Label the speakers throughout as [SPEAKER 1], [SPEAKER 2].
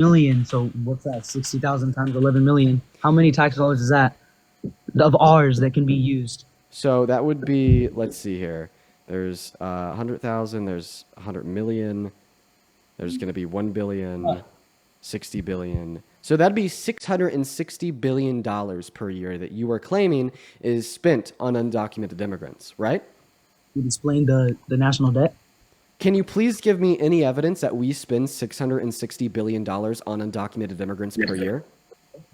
[SPEAKER 1] million. So what's that? 60,000 times 11 million. How many tax dollars is that of ours that can be used?
[SPEAKER 2] So that would be, let's see here. There's 100,000, there's 100 million, there's going to be 1 billion, 60 billion. So that'd be $660 billion per year that you are claiming is spent on undocumented immigrants, right?
[SPEAKER 1] You explain the national debt.
[SPEAKER 2] Can you please give me any evidence that we spend $660 billion on undocumented immigrants per year?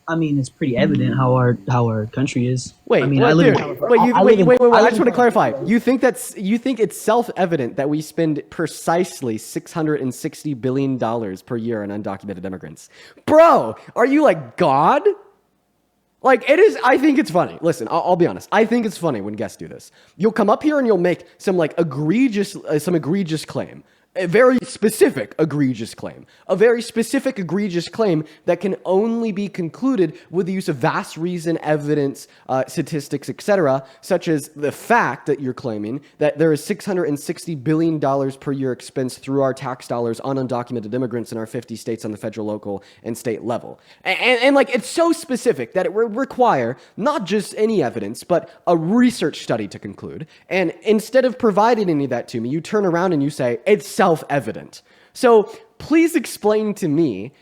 [SPEAKER 1] I mean, it's pretty evident how our country is.
[SPEAKER 2] Wait,
[SPEAKER 1] I mean,
[SPEAKER 2] wait,
[SPEAKER 1] I live
[SPEAKER 2] dude,
[SPEAKER 1] in California.
[SPEAKER 2] wait. I just want to clarify. You think it's self-evident that we spend precisely $660 billion per year on undocumented immigrants? Bro, are you like God? Like, it is, I think it's funny. Listen, I'll be honest. I think it's funny when guests do this. You'll come up here and you'll make some like egregious claim. A very specific egregious claim. A very specific egregious claim that can only be concluded with the use of vast reason, evidence, statistics, etc., such as the fact that you're claiming that there is $660 billion per year expense through our tax dollars on undocumented immigrants in our 50 states on the federal, local, and state level. And like, it's so specific that it would require not just any evidence, but a research study to conclude. And instead of providing any of that to me, you turn around and you say, it's self-evident. So please explain to me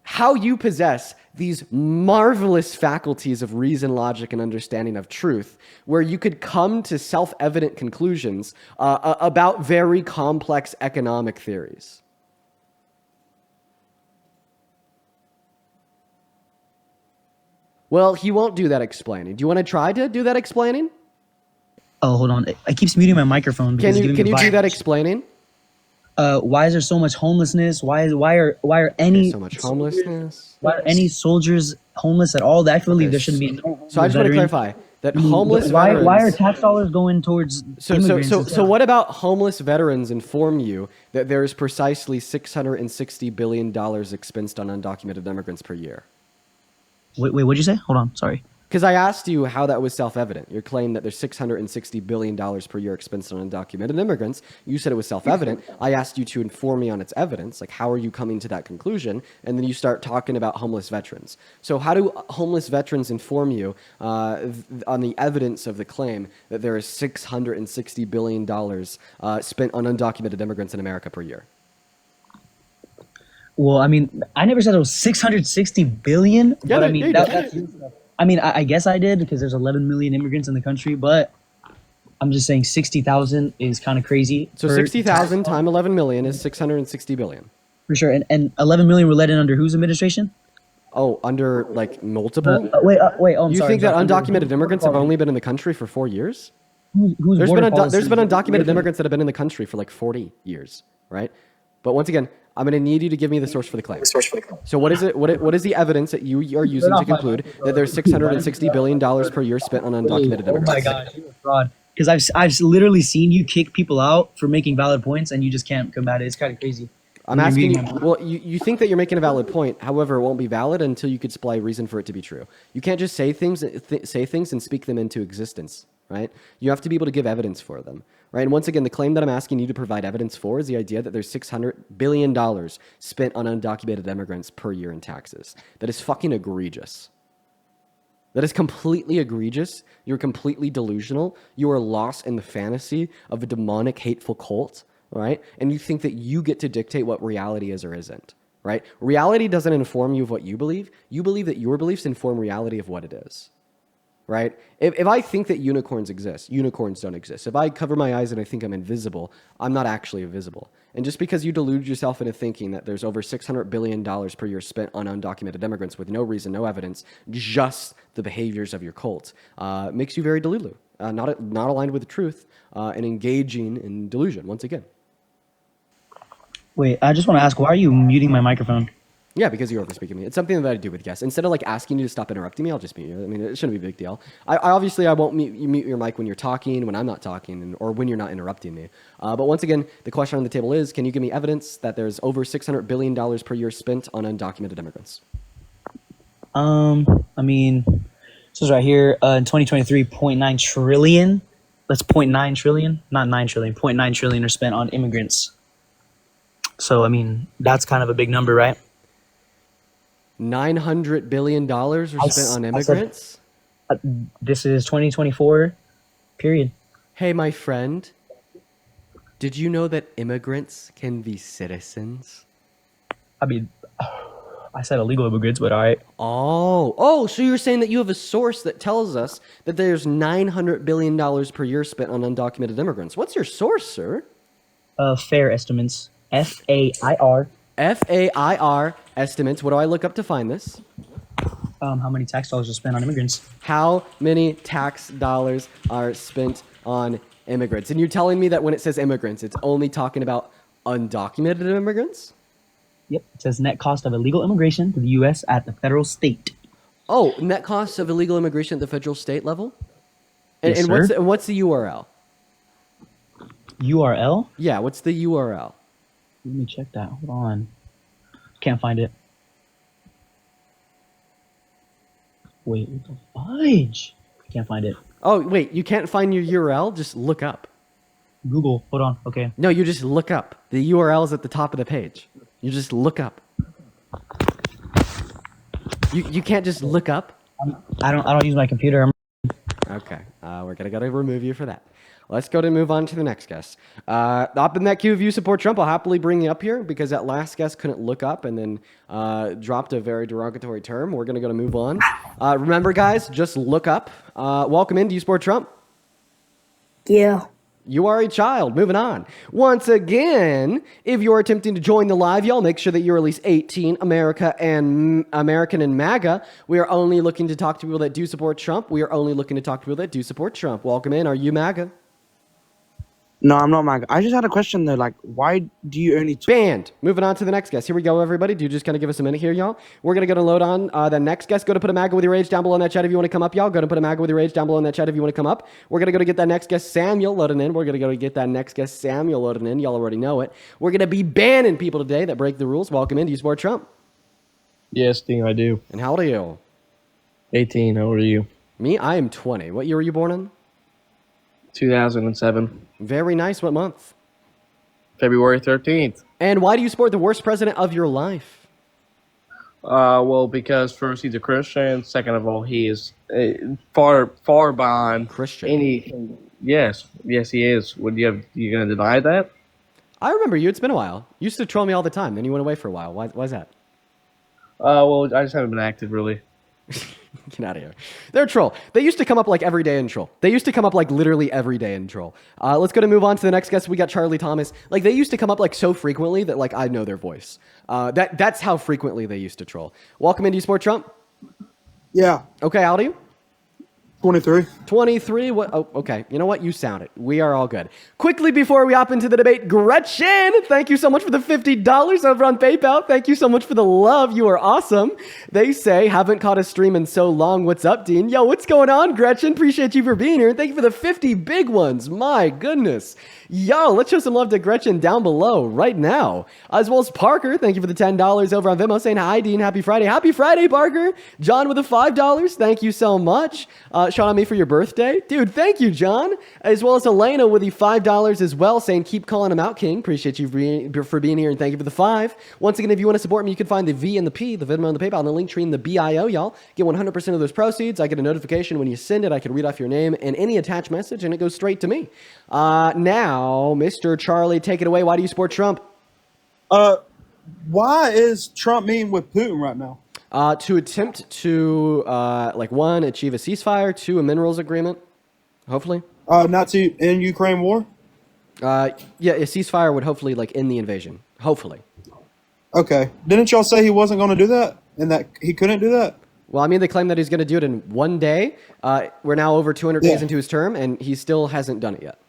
[SPEAKER 2] how you possess these marvelous faculties of reason, logic, and understanding of truth, where you could come to self-evident conclusions about very complex economic theories. Well, he won't do that explaining. Do you want to try to do that explaining?
[SPEAKER 1] Oh, hold on. It keeps muting my microphone.
[SPEAKER 2] Can you do that explaining?
[SPEAKER 1] Why is there so much homelessness? Why are any
[SPEAKER 2] so much homelessness?
[SPEAKER 1] Why are any soldiers homeless at all? I believe there shouldn't be no.
[SPEAKER 2] So I just want to clarify that homeless
[SPEAKER 1] why
[SPEAKER 2] veterans.
[SPEAKER 1] Why are tax dollars going towards immigrants?
[SPEAKER 2] So what about homeless veterans inform you that there is precisely $660 billion expensed on undocumented immigrants per year?
[SPEAKER 1] Wait, what'd you say? Hold on, sorry.
[SPEAKER 2] Because I asked you how that was self-evident. Your claim that there's $660 billion per year expensed on undocumented immigrants, you said it was self-evident. I asked you to inform me on its evidence, like how are you coming to that conclusion? And then you start talking about homeless veterans. So how do homeless veterans inform you on the evidence of the claim that there is $660 billion spent on undocumented immigrants in America per year?
[SPEAKER 1] Well, I mean, I never said it was 660 billion, but I mean, I guess I did because there's 11 million immigrants in the country, but I'm just saying 60,000 is kind of crazy.
[SPEAKER 2] So 60,000 times 11 million is 660 billion.
[SPEAKER 1] For sure. And 11 million were let in under whose administration?
[SPEAKER 2] Oh, under like multiple?
[SPEAKER 1] Wait. Oh,
[SPEAKER 2] you think that undocumented immigrants have only been in the country for 4 years? There's been undocumented immigrants that have been in the country for like 40 years, right? But once again, I'm going to need you to give me the source for the claim. So what is it? What is the evidence that you are using to conclude that there's $660 billion per year spent on undocumented immigrants?
[SPEAKER 1] Oh my gosh, you're a fraud. Because I've literally seen you kick people out for making valid points, and you just can't combat it. It's kind of crazy.
[SPEAKER 2] I'm asking you, well, you think that you're making a valid point. However, it won't be valid until you could supply a reason for it to be true. You can't just say things and speak them into existence, right? You have to be able to give evidence for them, right? And once again, the claim that I'm asking you to provide evidence for is the idea that there's $600 billion spent on undocumented immigrants per year in taxes. That is fucking egregious. That is completely egregious. You're completely delusional. You are lost in the fantasy of a demonic, hateful cult, right? And you think that you get to dictate what reality is or isn't, right? Reality doesn't inform you of what you believe. You believe that your beliefs inform reality of what it is, right? If I think that unicorns exist, unicorns don't exist. If I cover my eyes and I think I'm invisible, I'm not actually invisible. And just because you delude yourself into thinking that there's over $600 billion per year spent on undocumented immigrants with no reason, no evidence, just the behaviors of your cult, makes you very delulu, not aligned with the truth, and engaging in delusion, once again.
[SPEAKER 1] Wait, I just want to ask, why are you muting my microphone?
[SPEAKER 2] Yeah, because you're overspeaking me. It's something that I do with guests. Instead of like asking you to stop interrupting me, I'll just mute you. I mean, it shouldn't be a big deal. I obviously won't mute your mic when you're talking, when I'm not talking, or when you're not interrupting me. But once again, the question on the table is, can you give me evidence that there's over $600 billion per year spent on undocumented immigrants?
[SPEAKER 1] I mean, this is right here in 2023, 0.9 trillion. That's 0.9 trillion, not 9 trillion. 0.9 trillion are spent on immigrants. So, I mean, that's kind of a big number, right?
[SPEAKER 2] $900 billion are spent on
[SPEAKER 1] I said
[SPEAKER 2] immigrants?
[SPEAKER 1] this is 2024. Period.
[SPEAKER 2] Hey, my friend, did you know that immigrants can be citizens?
[SPEAKER 1] I mean, I said illegal immigrants, but all right.
[SPEAKER 2] So you're saying that you have a source that tells us that there's $900 billion per year spent on undocumented immigrants. What's your source, sir?
[SPEAKER 1] Fair estimates. FAIR.
[SPEAKER 2] FAIR estimates. What do I look up to find this?
[SPEAKER 1] How many tax dollars are spent on immigrants?
[SPEAKER 2] How many tax dollars are spent on immigrants? And you're telling me that when it says immigrants, it's only talking about undocumented immigrants?
[SPEAKER 1] Yep. It says net cost of illegal immigration to the U.S. at the federal state.
[SPEAKER 2] Oh, net costs of illegal immigration at the federal state level?
[SPEAKER 1] Yes,
[SPEAKER 2] And
[SPEAKER 1] sir.
[SPEAKER 2] what's the URL?
[SPEAKER 1] URL?
[SPEAKER 2] Yeah, what's the URL?
[SPEAKER 1] Let me check that. Hold on. Can't find it. Wait, what the fudge? Can't find it.
[SPEAKER 2] Oh, wait, you can't find your URL? Just look up.
[SPEAKER 1] Google. Hold on. Okay.
[SPEAKER 2] No, you just look up. The URL is at the top of the page. You just look up. You can't just look up?
[SPEAKER 1] I don't use my computer.
[SPEAKER 2] Okay, we're gonna remove you for that. Let's go to move on to the next guest. Up in that queue, if you support Trump, I'll happily bring you up here because that last guest couldn't look up and then dropped a very derogatory term. We're gonna move on. Remember, guys, just look up. Welcome in. Do you support Trump?
[SPEAKER 3] Yeah.
[SPEAKER 2] You are a child. Moving on. Once again, if you're attempting to join the live, y'all make sure that you're at least 18, American and Maga. We are only looking to talk to people that do support Trump. We are only looking to talk to people that do support Trump. Welcome in. Are you Maga?
[SPEAKER 4] No, I'm not Maga. I just had a question though. Like, why do you only?
[SPEAKER 2] Banned. Moving on to the next guest. Here we go, everybody. Do you just kind of give us a minute here, y'all? We're going to go to load on the next guest. Go to put a Maga with your age down below in that chat if you want to come up, y'all. Go to put a Maga with your age down below in that chat if you want to come up. We're going to go to get that next guest, Samuel, loading in. We're going to go to get that next guest, Samuel, loading in. Y'all already know it. We're going to be banning people today that break the rules. Welcome in. Do you support Trump?
[SPEAKER 5] Yes, Dean, I do.
[SPEAKER 2] And how old are you?
[SPEAKER 5] 18, how old are you?
[SPEAKER 2] Me? I am 20. What year were you born in?
[SPEAKER 5] 2007,
[SPEAKER 2] Very nice. What month?
[SPEAKER 5] February 13th.
[SPEAKER 2] And why do you support the worst president of your life?
[SPEAKER 5] Well, because first, he's a Christian. Second of all, he is far beyond
[SPEAKER 2] Christian.
[SPEAKER 5] any. Yes, he is. You gonna deny that?
[SPEAKER 2] I remember you. It's been a while. You used to troll me all the time. Then you went away for a while. Why is that?
[SPEAKER 5] Well, I just haven't been active really.
[SPEAKER 2] Get out of here. They're a troll. They used to come up like every day in troll. They used to come up like literally every day in troll. Let's go to move on to the next guest. We got Charlie Thomas. Like they used to come up like so frequently that like I know their voice. That's how frequently they used to troll. Welcome in. Do you support Trump?
[SPEAKER 4] Yeah,
[SPEAKER 2] Okay, how old are you?
[SPEAKER 4] 23.
[SPEAKER 2] 23? What? Oh, okay. You know what? You sound it. We are all good. Quickly before we hop into the debate, Gretchen, thank you so much for the $50 over on PayPal. Thank you so much for the love. You are awesome. They say, haven't caught a stream in so long. What's up, Dean? Yo, what's going on, Gretchen? Appreciate you for being here. And thank you for the 50 big ones. My goodness. Yo, let's show some love to Gretchen down below right now. As well as Parker, thank you for the $10 over on Venmo, saying hi, Dean. Happy Friday. Happy Friday, Parker. John with the $5. Thank you so much. Shout out me for your birthday. Dude, thank you, John. As well as Elena with the $5 as well, saying keep calling him out, King. Appreciate you for being here, and thank you for the 5. Once again, if you want to support me, you can find the V and the P, the Venmo and the PayPal, and the link tree in the BIO, y'all. Get 100% of those proceeds. I get a notification when you send it. I can read off your name and any attached message, and it goes straight to me. Now, Mr. Charlie, take it away. Why do you support Trump?
[SPEAKER 6] Why is Trump meeting with Putin right now?
[SPEAKER 2] To attempt to, one, achieve a ceasefire, 2, a minerals agreement, hopefully.
[SPEAKER 6] Not to end Ukraine war?
[SPEAKER 2] Yeah, a ceasefire would hopefully, end the invasion. Hopefully.
[SPEAKER 6] Okay. Didn't y'all say he wasn't going to do that? And that he couldn't do that?
[SPEAKER 2] Well, I mean, they claim that he's going to do it in one day. We're now over 200 days
[SPEAKER 6] Yeah.
[SPEAKER 2] into his term, and he still hasn't done it yet.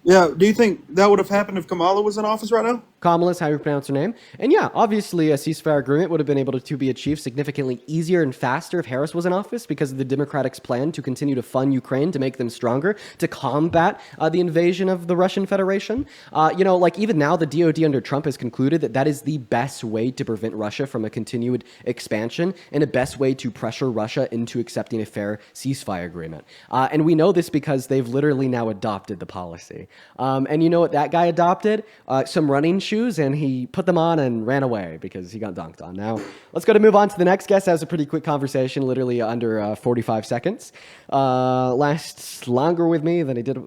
[SPEAKER 6] Yeah. Do you think that would have happened if Kamala was in office right now?
[SPEAKER 2] Kamala is how you pronounce her name. And yeah, obviously a ceasefire agreement would have been able to be achieved significantly easier and faster if Harris was in office because of the Democrats' plan to continue to fund Ukraine to make them stronger, to combat the invasion of the Russian Federation. Even now the DOD under Trump has concluded that that is the best way to prevent Russia from a continued expansion and a best way to pressure Russia into accepting a fair ceasefire agreement. And we know this because they've literally now adopted the policy. And you know what that guy adopted? Some running shoes and he put them on and ran away because he got dunked on. Now, let's go to move on to the next guest. That was a pretty quick conversation, literally under 45 seconds. Lasts longer with me than he did.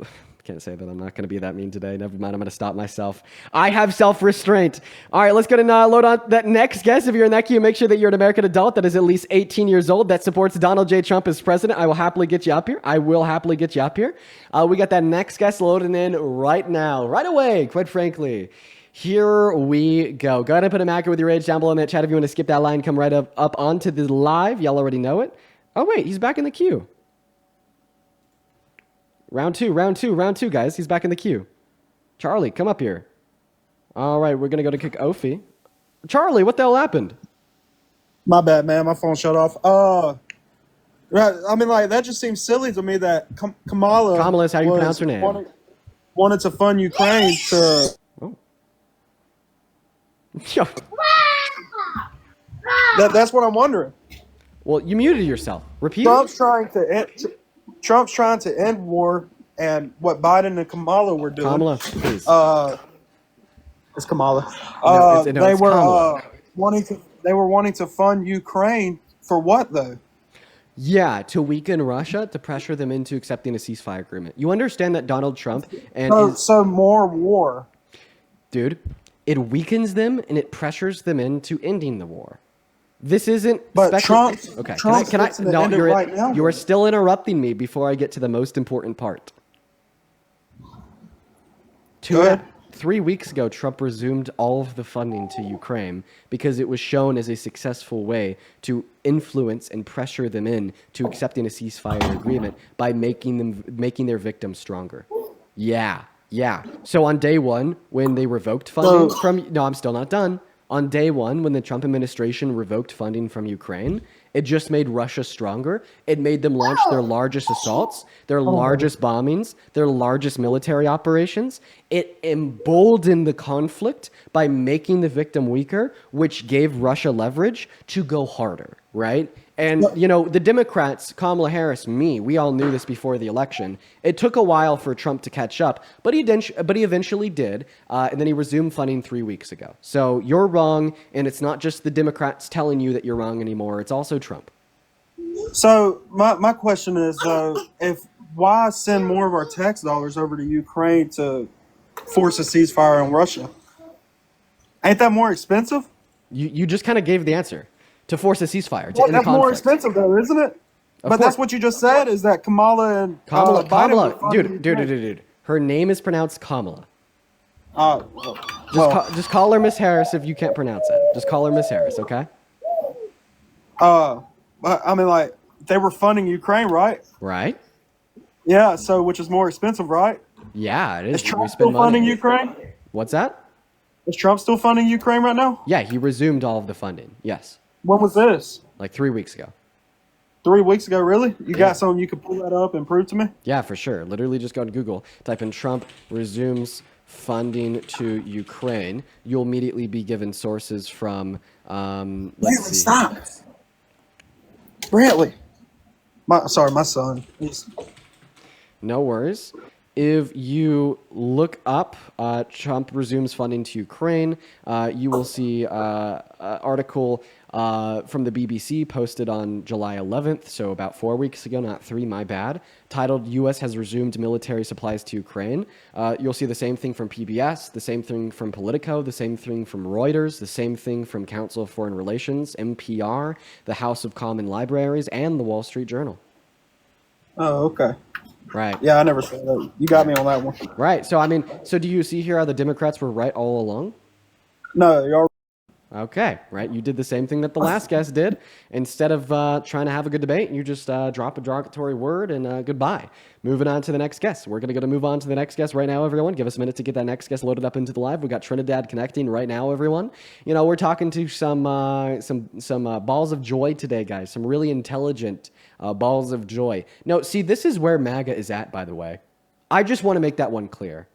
[SPEAKER 2] Can't say that. I'm not going to be that mean today. Never mind. I'm going to stop myself. I have self-restraint. All right, let's go to load on that next guest. If you're in that queue, make sure that you're an American adult that is at least 18 years old that supports Donald J. Trump as president. I will happily get you up here. We got that next guest loading in right now, right away, quite frankly. Here we go. Go ahead and put a Maga with your age down below in that chat. If you want to skip that line, come right up onto the live. Y'all already know it. Oh, wait, he's back in the queue. Round two, guys. He's back in the queue. Charlie, come up here. All right, we're going to go to kick Ophi. Charlie, what the hell happened?
[SPEAKER 6] My bad, man. My phone shut off. Right, I mean, like, that just seems silly to me that
[SPEAKER 2] Kamala is how you pronounce her name.
[SPEAKER 6] Wanted to fund Ukraine to...
[SPEAKER 2] Oh.
[SPEAKER 6] That's what I'm wondering.
[SPEAKER 2] Well, you muted yourself. Repeat.
[SPEAKER 6] Trump's trying to end war, and what Biden and Kamala were doing.
[SPEAKER 2] Kamala, please.
[SPEAKER 6] It's Kamala.
[SPEAKER 2] It's Kamala.
[SPEAKER 6] They were wanting to fund Ukraine for what though?
[SPEAKER 2] Yeah, to weaken Russia, to pressure them into accepting a ceasefire agreement. You understand that Donald Trump and
[SPEAKER 6] so more war.
[SPEAKER 2] Dude, it weakens them and it pressures them into ending the war. This isn't.
[SPEAKER 6] But Trump.
[SPEAKER 2] Okay.
[SPEAKER 6] Trump's
[SPEAKER 2] Can I? No,
[SPEAKER 6] now.
[SPEAKER 2] you're still interrupting me before I get to the most important part. 3 weeks ago, Trump resumed all of the funding to Ukraine because it was shown as a successful way to influence and pressure them in to accepting a ceasefire agreement by making their victims stronger. Yeah. So on day one, when they revoked funding no, I'm still not done. On day one, when the Trump administration revoked funding from Ukraine, it just made Russia stronger. It made them launch their largest assaults, their largest bombings, their largest military operations. It emboldened the conflict by making the victim weaker, which gave Russia leverage to go harder, right? And, the Democrats, Kamala Harris, we all knew this before the election. It took a while for Trump to catch up, but he eventually did, and then he resumed funding 3 weeks ago. So you're wrong, and it's not just the Democrats telling you that you're wrong anymore. It's also Trump.
[SPEAKER 6] So my question is, why send more of our tax dollars over to Ukraine to force a ceasefire in Russia? Ain't that more expensive?
[SPEAKER 2] You just kind of gave the answer. To force a ceasefire. To end the conflict.
[SPEAKER 6] That's more expensive, though, isn't it? But that's what you just said, is that Kamala and
[SPEAKER 2] Kamala, dude. Her name is pronounced Kamala. Just call her Miss Harris if you can't pronounce it. Just call her Miss Harris, okay?
[SPEAKER 6] But I mean, like, they were funding Ukraine, right?
[SPEAKER 2] Right.
[SPEAKER 6] Yeah. So, which is more expensive, right?
[SPEAKER 2] Yeah, it is.
[SPEAKER 6] Is Trump still funding Ukraine?
[SPEAKER 2] What's that?
[SPEAKER 6] Is Trump still funding Ukraine right now?
[SPEAKER 2] Yeah, he resumed all of the funding. Yes.
[SPEAKER 6] When was this?
[SPEAKER 2] Like 3 weeks ago.
[SPEAKER 6] 3 weeks ago, really? You got something you can pull that up and prove to me?
[SPEAKER 2] Yeah, for sure. Literally just go to Google, type in Trump resumes funding to Ukraine. You'll immediately be given sources from, let's see.
[SPEAKER 6] Stop. Brantley. My son.
[SPEAKER 2] No worries. If you look up Trump resumes funding to Ukraine, you will see an article from the BBC posted on July 11th, so about 4 weeks ago, not 3, my bad, titled U.S. has resumed military supplies to Ukraine. You'll see the same thing from PBS, the same thing from Politico, the same thing from Reuters, the same thing from Council of Foreign Relations, NPR, the House of Common Libraries, and the Wall Street Journal.
[SPEAKER 6] Oh, okay.
[SPEAKER 2] Right.
[SPEAKER 6] Yeah, I never saw that. You got me on that one.
[SPEAKER 2] Right. So, do you see here how the Democrats were right all along?
[SPEAKER 6] No, y'all.
[SPEAKER 2] Okay, right. You did the same thing that the last guest did. Instead of trying to have a good debate, you just drop a derogatory word and goodbye. Moving on to the next guest. We're going to move on to the next guest right now, everyone. Give us a minute to get that next guest loaded up into the live. We got Trinidad connecting right now, everyone. We're talking to some balls of joy today, guys. Some really intelligent balls of joy. No, see, this is where MAGA is at, by the way. I just want to make that one clear.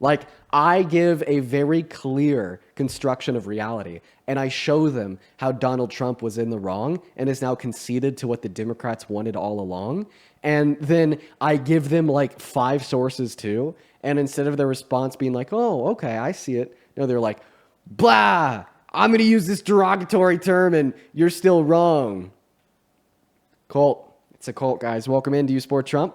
[SPEAKER 2] Like, I give a very clear construction of reality, and I show them how Donald Trump was in the wrong and is now conceded to what the Democrats wanted all along. And then I give them like 5 sources too, and instead of their response being like, oh, okay, I see it, no, they're like, Blah! I'm going to use this derogatory term and you're still wrong. Colt. It's a Colt, guys. Welcome in. Do you support Trump?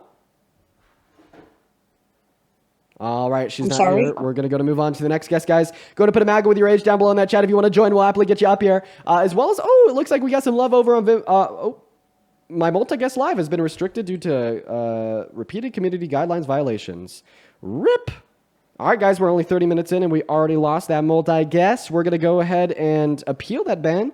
[SPEAKER 2] All right, she's
[SPEAKER 3] I'm
[SPEAKER 2] not
[SPEAKER 3] sorry?
[SPEAKER 2] here. We're going to move on to the next guest, guys. Go to put a Maga with your age down below in that chat if you want to join. We'll happily get you up here. As well as, it looks like we got some love over on Vim. My multi-guest live has been restricted due to repeated community guidelines violations. RIP. All right, guys, we're only 30 minutes in, and we already lost that multi-guest. We're going to go ahead and appeal that ban.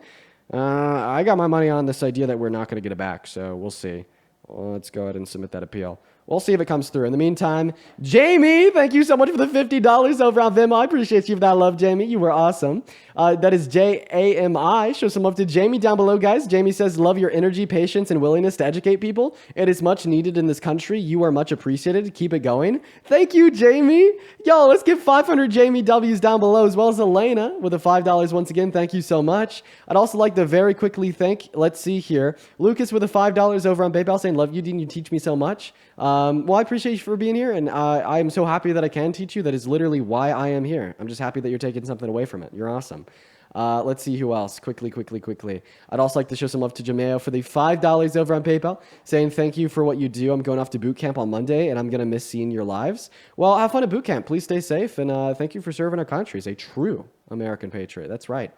[SPEAKER 2] I got my money on this idea that we're not going to get it back, so we'll see. Let's go ahead and submit that appeal. We'll see if it comes through. In the meantime, Jamie, thank you so much for the $50 over on Vim. I appreciate you for that love, Jamie. You were awesome. That is JAMI. Show some love to Jamie down below, guys. Jamie says, love your energy, patience, and willingness to educate people. It is much needed in this country. You are much appreciated. Keep it going. Thank you, Jamie. Yo, let's get 500 Jamie W's down below, as well as Elena with the $5 once again. Thank you so much. I'd also like to very quickly thank, let's see here, Lucas with the $5 over on PayPal saying, love you, Dean. You teach me so much. Well, I appreciate you for being here, and I am so happy that I can teach you. That is literally why I am here. I'm just happy that you're taking something away from it. You're awesome. Let's see who else. Quickly. I'd also like to show some love to Jameo for the $5 over on PayPal, saying thank you for what you do. I'm going off to boot camp on Monday, and I'm going to miss seeing your lives. Well, have fun at boot camp. Please stay safe, and thank you for serving our country as a true American patriot. That's right.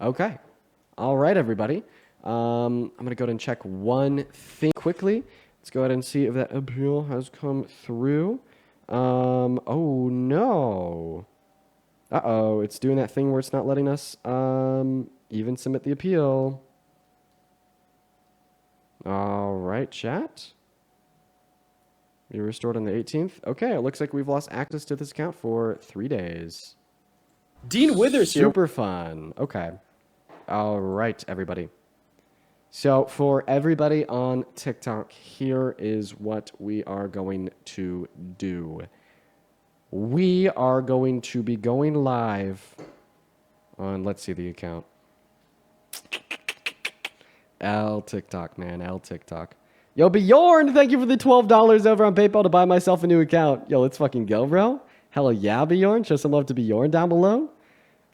[SPEAKER 2] Okay. All right, everybody. I'm going to go ahead and check one thing quickly. Let's go ahead and see if that appeal has come through. Oh, no. Uh-oh, it's doing that thing where it's not letting us even submit the appeal. All right, chat. Be restored on the 18th. Okay, it looks like we've lost access to this account for 3 days.
[SPEAKER 7] Dean Withers here.
[SPEAKER 2] Super fun. Okay. All right, everybody. So for everybody on TikTok, here is what we are going to do. We are going to be going live on, let's see the account. L TikTok, man, L TikTok. Yo, Bjorn, thank you for the $12 over on PayPal to buy myself a new account. Yo, let's fucking go, bro. Hell yeah, Bjorn. Show some love to Bjorn down below.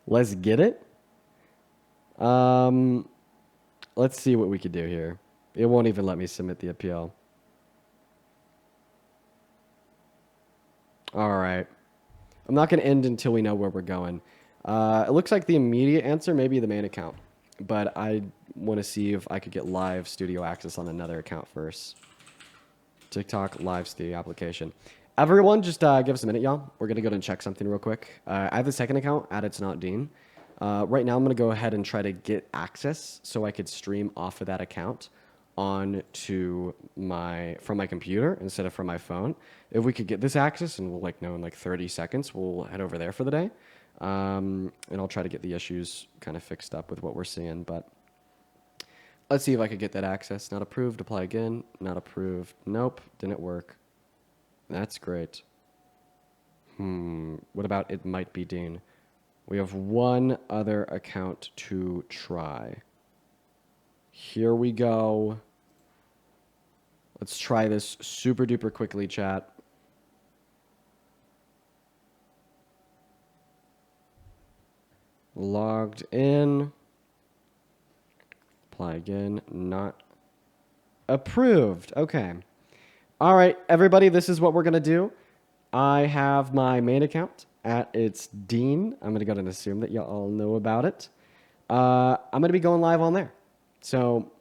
[SPEAKER 2] Let's get it. Let's see what we could do here. It won't even let me submit the appeal. All right. I'm not going to end until we know where we're going. It looks like the immediate answer may be the main account, but I want to see if I could get live studio access on another account first. TikTok live studio application. Everyone, just give us a minute, y'all. We're going to go ahead and check something real quick. I have the second account at It's Not Dean. Right now, I'm going to go ahead and try to get access so I could stream off of that account onto from my computer instead of from my phone. If we could get this access, and we'll know in like 30 seconds, we'll head over there for the day. And I'll try to get the issues kind of fixed up with what we're seeing. But let's see if I could get that access. Not approved. Apply again. Not approved. Nope. Didn't work. That's great. What about It Might Be Dean? We have one other account to try. Here we go. Let's try this super duper quickly, chat. Logged in. Apply again. Not approved. Okay. All right, everybody, this is what we're going to do. I have my main account at It's Dean. I'm going to go ahead and assume that you all know about it. I'm going to be going live on there. So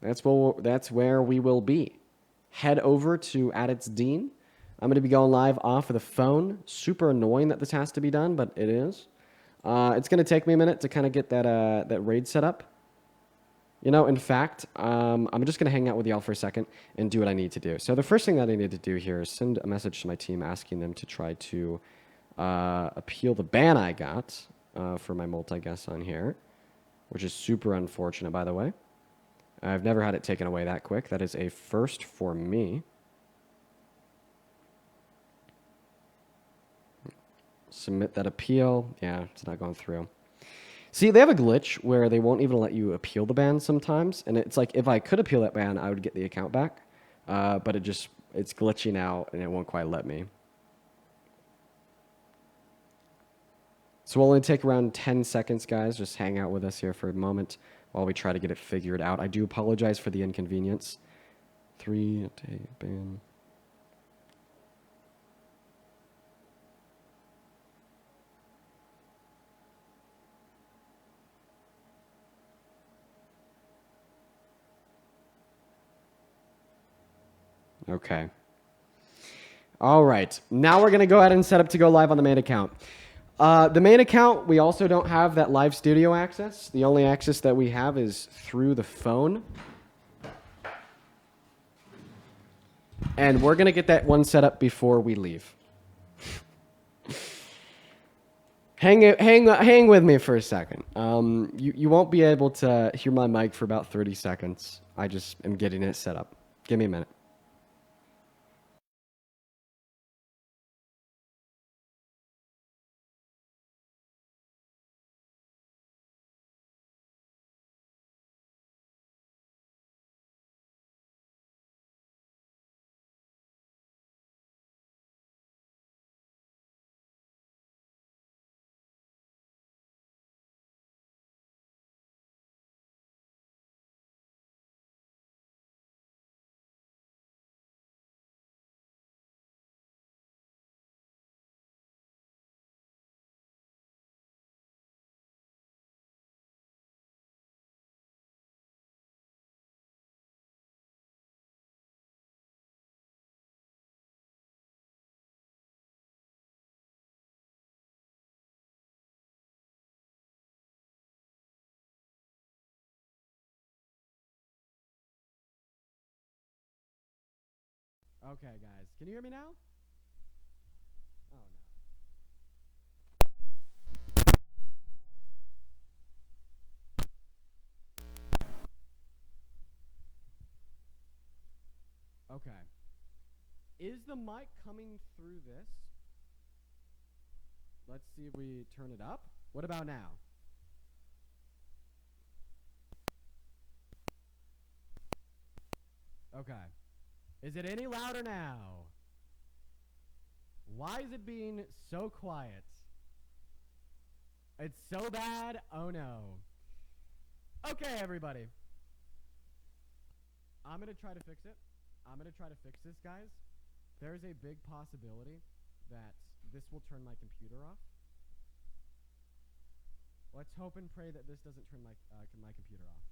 [SPEAKER 2] that's where we will be. Head over to It's Dean. I'm going to be going live off of the phone. Super annoying that this has to be done, but it is. It's going to take me a minute to kind of get that raid set up. You know, in fact, I'm just going to hang out with y'all for a second and do what I need to do. So the first thing that I need to do here is send a message to my team asking them to try to appeal the ban I got for my multi-guess on here, which is super unfortunate, by the way. I've never had it taken away that quick. That is a first for me. Submit that appeal. Yeah, it's not going through. See, they have a glitch where they won't even let you appeal the ban sometimes. And it's like, if I could appeal that ban, I would get the account back. But it's glitching out and it won't quite let me. So we'll only take around 10 seconds, guys. Just hang out with us here for a moment while we try to get it figured out. I do apologize for the inconvenience. 3 tape in. Okay. All right. Now we're going to go ahead and set up to go live on the main account. The main account, we also don't have that live studio access. The only access that we have is through the phone. And we're going to get that one set up before we leave. Hang with me for a second. You won't be able to hear my mic for about 30 seconds. I just am getting it set up. Give me a minute. Okay, guys. Can you hear me now? Oh, no. Okay. Is the mic coming through this? Let's see if we turn it up. What about now? Okay. Is it any louder now? Why is it being so quiet? It's so bad. Oh no. Okay, everybody. I'm going to try to fix it. I'm going to try to fix this, guys. There's a big possibility that this will turn my computer off. Let's hope and pray that this doesn't turn my computer off.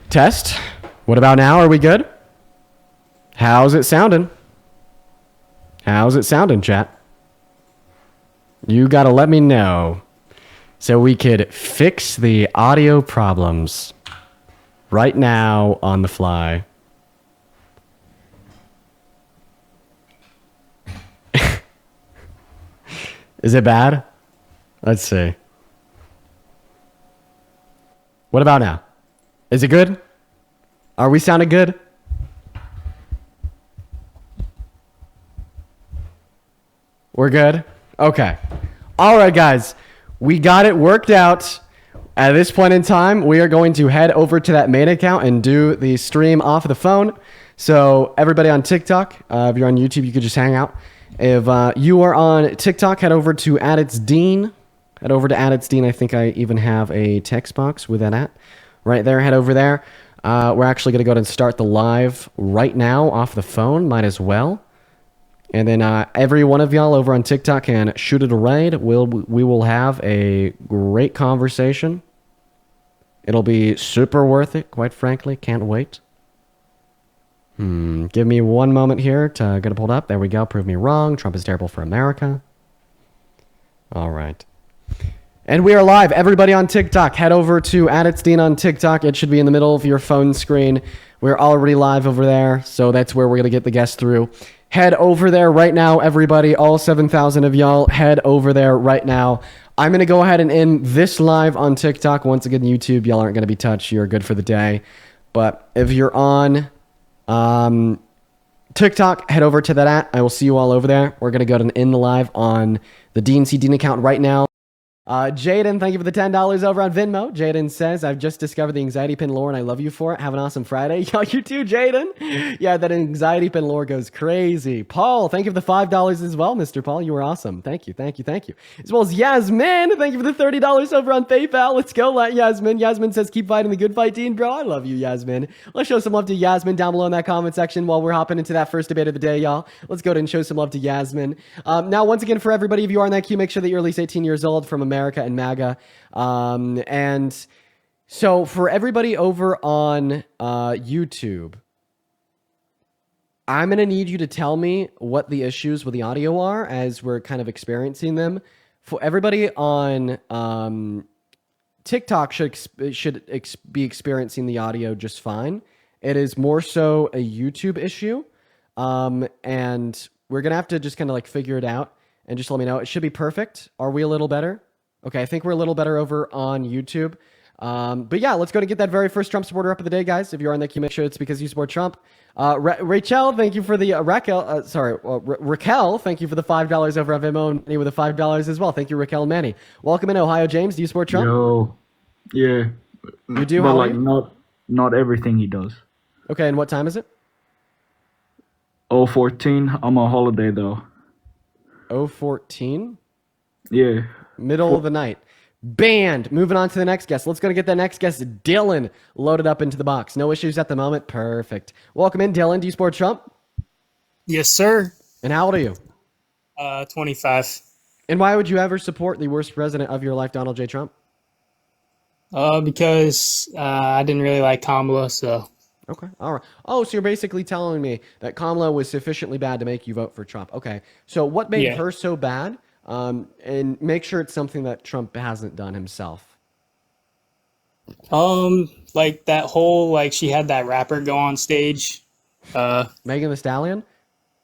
[SPEAKER 2] Test. What about now? Are we good? How's it sounding? How's it sounding, chat? You gotta let me know so we could fix the audio problems right now on the fly. Is it bad? Let's see. What about now? Is it good? Are we sounding good? We're good? Okay. All right, guys. We got it worked out. At this point in time, we are going to head over to that main account and do the stream off of the phone. So everybody on TikTok, if you're on YouTube, you could just hang out. If you are on TikTok, head over to @itsdean. Head over to @itsdean. I think I even have a text box with that at. Right there, head over there. We're actually going to go ahead and start the live right now off the phone. Might as well. And then every one of y'all over on TikTok can shoot it a raid. We will have a great conversation. It'll be super worth it, quite frankly. Can't wait. Give me one moment here to get it pulled up. There we go. Prove me wrong. Trump is terrible for America. All right. And we are live. Everybody on TikTok, head over to @itsdean on TikTok. It should be in the middle of your phone screen. We're already live over there, so that's where we're going to get the guests through. Head over there right now, everybody. All 7,000 of y'all, head over there right now. I'm going to go ahead and end this live on TikTok. Once again, YouTube, y'all aren't going to be touched. You're good for the day. But if you're on TikTok, head over to that at. I will see you all over there. We're going to go to end the live on the DNC Dean account right now. Jaden, thank you for the $10 over on Venmo. Jaden says, I've just discovered the anxiety pin lore and I love you for it. Have an awesome Friday. Yo, you too, Jaden. Yeah, that anxiety pin lore goes crazy. Paul, thank you for the $5 as well, Mr. Paul. You were awesome. Thank you. As well as Yasmin, thank you for the $30 over on PayPal. Let's go, Yasmin. Yasmin says, keep fighting the good fight, Dean, bro. I love you, Yasmin. Let's show some love to Yasmin down below in that comment section while we're hopping into that first debate of the day, y'all. Let's go ahead and show some love to Yasmin. Now, once again, for everybody, if you are in that queue, make sure that you're at least 18 years old from America and Maga. And so for everybody over on YouTube, I'm going to need you to tell me what the issues with the audio are as we're kind of experiencing them. For everybody on TikTok should be experiencing the audio just fine. It is more so a YouTube issue. And we're going to have to just kind of like figure it out and just let me know. It should be perfect. Are we a little better? Okay, I think we're a little better over on YouTube. But yeah, let's go to get that very first Trump supporter up of the day, guys. If you're on that queue, make sure it's because you support Trump. Rachel, thank you for the Raquel, thank you for the $5 over on Venmo and me with the $5 as well. Thank you, Raquel and Manny. Welcome in, Ohio James. Do you support Trump?
[SPEAKER 8] Yo, yeah.
[SPEAKER 2] You do,
[SPEAKER 8] but like not everything he does.
[SPEAKER 2] Okay, and what time is it?
[SPEAKER 8] 014. I'm on holiday though.
[SPEAKER 2] 014?
[SPEAKER 8] Yeah.
[SPEAKER 2] Middle of the night. Banned. Moving on to the next guest. Let's go to get that next guest, Dylan, loaded up into the box. No issues at the moment. Perfect. Welcome in, Dylan. Do you support Trump?
[SPEAKER 9] Yes, sir.
[SPEAKER 2] And how old are you?
[SPEAKER 9] 25.
[SPEAKER 2] And why would you ever support the worst president of your life, Donald J. Trump?
[SPEAKER 9] Because I didn't really like Kamala, so.
[SPEAKER 2] Okay. All right. Oh, so you're basically telling me that Kamala was sufficiently bad to make you vote for Trump. Okay. So what made her so bad? And make sure it's something that Trump hasn't done himself.
[SPEAKER 9] Like that whole, like she had that rapper go on stage.
[SPEAKER 2] Megan Thee Stallion?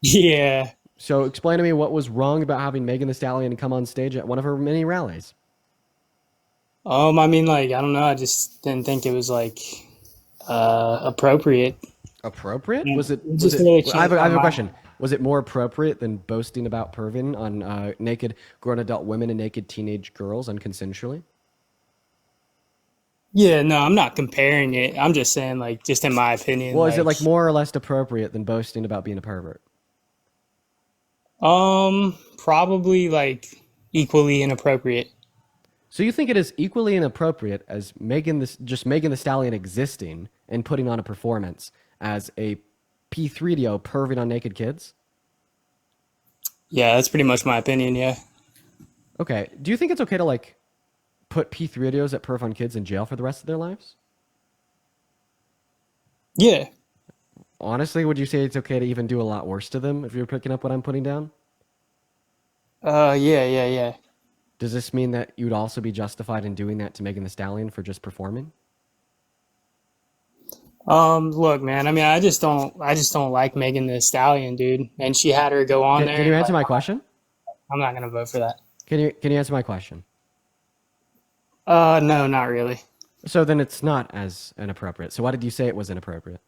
[SPEAKER 9] Yeah.
[SPEAKER 2] So explain to me what was wrong about having Megan Thee Stallion come on stage at one of her many rallies.
[SPEAKER 9] I mean, like, I don't know. I just didn't think it was like appropriate.
[SPEAKER 2] Appropriate?
[SPEAKER 9] Yeah.
[SPEAKER 2] Was it?
[SPEAKER 9] Really
[SPEAKER 2] I have a question. Was it more appropriate than boasting about perving on naked grown adult women and naked teenage girls unconsensually?
[SPEAKER 9] Yeah, no, I'm not comparing it. I'm just saying, like, just in my opinion.
[SPEAKER 2] Well, is it like more or less appropriate than boasting about being a pervert?
[SPEAKER 9] Probably like equally inappropriate.
[SPEAKER 2] So you think it is equally inappropriate as Megan Thee Stallion existing and putting on a performance as a P3DO perving on naked kids?
[SPEAKER 9] Yeah, that's pretty much my opinion, yeah.
[SPEAKER 2] Okay. Do you think it's okay to like put P3DOs that perv on kids in jail for the rest of their lives?
[SPEAKER 9] Yeah.
[SPEAKER 2] Honestly, would you say it's okay to even do a lot worse to them if you're picking up what I'm putting down?
[SPEAKER 9] Yeah.
[SPEAKER 2] Does this mean that you would also be justified in doing that to Megan Thee Stallion for just performing?
[SPEAKER 9] Look, man, I mean, I just don't like Megan Thee Stallion, dude. And she had her go on there.
[SPEAKER 2] Can you answer my question?
[SPEAKER 9] I'm not gonna vote for that.
[SPEAKER 2] Can you answer my question?
[SPEAKER 9] No, not really.
[SPEAKER 2] So then it's not as inappropriate. So why did you say it was inappropriate?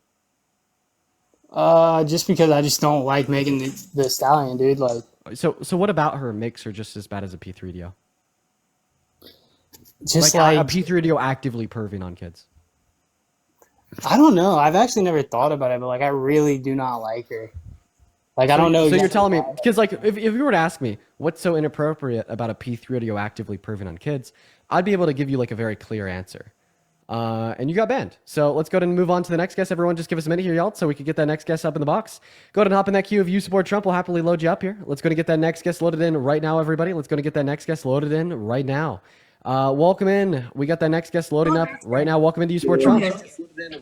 [SPEAKER 9] Just because I just don't like Megan Thee Stallion, dude. Like,
[SPEAKER 2] so what about her makes her just as bad as a P3DO?
[SPEAKER 9] Just
[SPEAKER 2] like
[SPEAKER 9] like
[SPEAKER 2] a P3DO actively perving on kids.
[SPEAKER 9] I don't know. I've actually never thought about it, but like I really do not like her. Like I don't know.
[SPEAKER 2] So you're telling me because like if you were to ask me what's so inappropriate about a P3DO actively perving on kids, I'd be able to give you like a very clear answer. And you got banned. So let's go ahead and move on to the next guest. Everyone just give us a minute here, y'all, so we can get that next guest up in the box. Go ahead and hop in that queue. If you support Trump, we'll happily load you up here. Let's go ahead and get that next guest loaded in right now, everybody. Let's go ahead and get that next guest loaded in right now. Welcome in. We got that next guest loading up right now. Welcome into You Support Trump.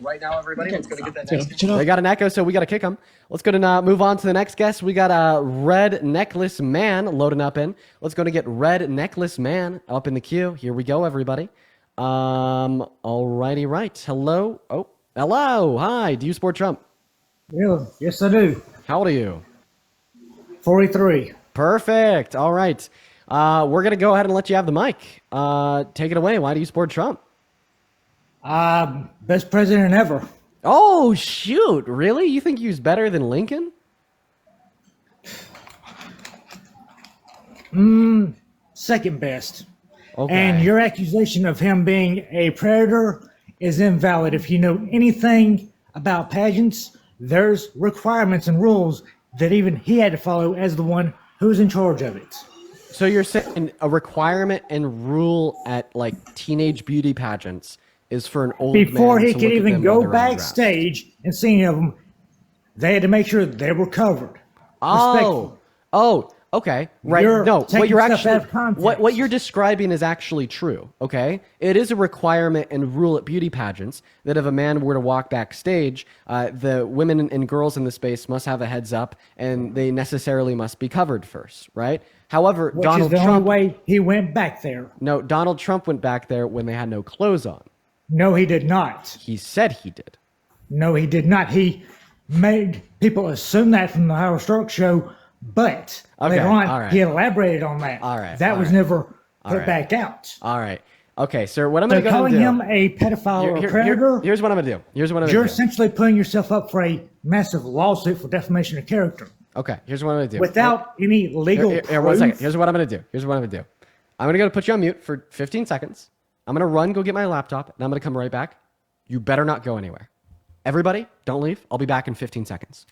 [SPEAKER 2] Right now, everybody. Let's go get that next guest. They got an echo, so we got to kick them. Let's go and move on to the next guest. We got a Red Necklace Man loading up in. Let's go and get Red Necklace Man up in the queue. Here we go, everybody. Alrighty, right. Hello. Oh, hello. Hi. Do you support Trump?
[SPEAKER 10] Yeah, yes, I do.
[SPEAKER 2] How old are you?
[SPEAKER 10] 43.
[SPEAKER 2] Perfect. All right. We're going to go ahead and let you have the mic. Take it away. Why do you support Trump?
[SPEAKER 10] Best president ever.
[SPEAKER 2] Oh, shoot. Really? You think he was better than Lincoln?
[SPEAKER 10] Second best.
[SPEAKER 2] Okay.
[SPEAKER 10] And your accusation of him being a predator is invalid. If you know anything about pageants, there's requirements and rules that even he had to follow as the one who's in charge of it.
[SPEAKER 2] So you're saying a requirement and rule at like teenage beauty pageants is for an old
[SPEAKER 10] Before
[SPEAKER 2] man
[SPEAKER 10] he
[SPEAKER 2] to
[SPEAKER 10] could
[SPEAKER 2] look at
[SPEAKER 10] even
[SPEAKER 2] them
[SPEAKER 10] go
[SPEAKER 2] while they're undressed.
[SPEAKER 10] backstage and see any of them, they had to make sure they were covered.
[SPEAKER 2] Oh, okay. Right.
[SPEAKER 10] You're
[SPEAKER 2] No, what
[SPEAKER 10] taking
[SPEAKER 2] you're
[SPEAKER 10] stuff
[SPEAKER 2] actually
[SPEAKER 10] out of context.
[SPEAKER 2] what you're describing is actually true. Okay, it is a requirement and rule at beauty pageants that if a man were to walk backstage, the women and girls in the space must have a heads up, and they necessarily must be covered first, right? However,
[SPEAKER 10] Which
[SPEAKER 2] Donald
[SPEAKER 10] is the
[SPEAKER 2] Trump.
[SPEAKER 10] only way he went back there.
[SPEAKER 2] No, Donald Trump went back there when they had no clothes on.
[SPEAKER 10] No, he did not.
[SPEAKER 2] He said he did.
[SPEAKER 10] No, he did not. He made people assume that from the Howard Stark show, but
[SPEAKER 2] Okay,
[SPEAKER 10] later on,
[SPEAKER 2] all right.
[SPEAKER 10] he elaborated on that.
[SPEAKER 2] All right,
[SPEAKER 10] That
[SPEAKER 2] all
[SPEAKER 10] was
[SPEAKER 2] right.
[SPEAKER 10] never put
[SPEAKER 2] right.
[SPEAKER 10] back out.
[SPEAKER 2] All right. Okay, sir. What I'm
[SPEAKER 10] So
[SPEAKER 2] going to go
[SPEAKER 10] calling
[SPEAKER 2] and do.
[SPEAKER 10] him a pedophile or a predator,
[SPEAKER 2] Here's what I'm going to do. Here's what I'm
[SPEAKER 10] you're
[SPEAKER 2] going to do.
[SPEAKER 10] essentially putting yourself up for a massive lawsuit for defamation of character
[SPEAKER 2] Okay, here's what I'm going to do.
[SPEAKER 10] without any legal
[SPEAKER 2] Here, 1 second.
[SPEAKER 10] proof.
[SPEAKER 2] Here's what I'm going to do. I'm going to go put you on mute for 15 seconds. I'm going to run, go get my laptop, and I'm going to come right back. You better not go anywhere. Everybody, don't leave. I'll be back in 15 seconds.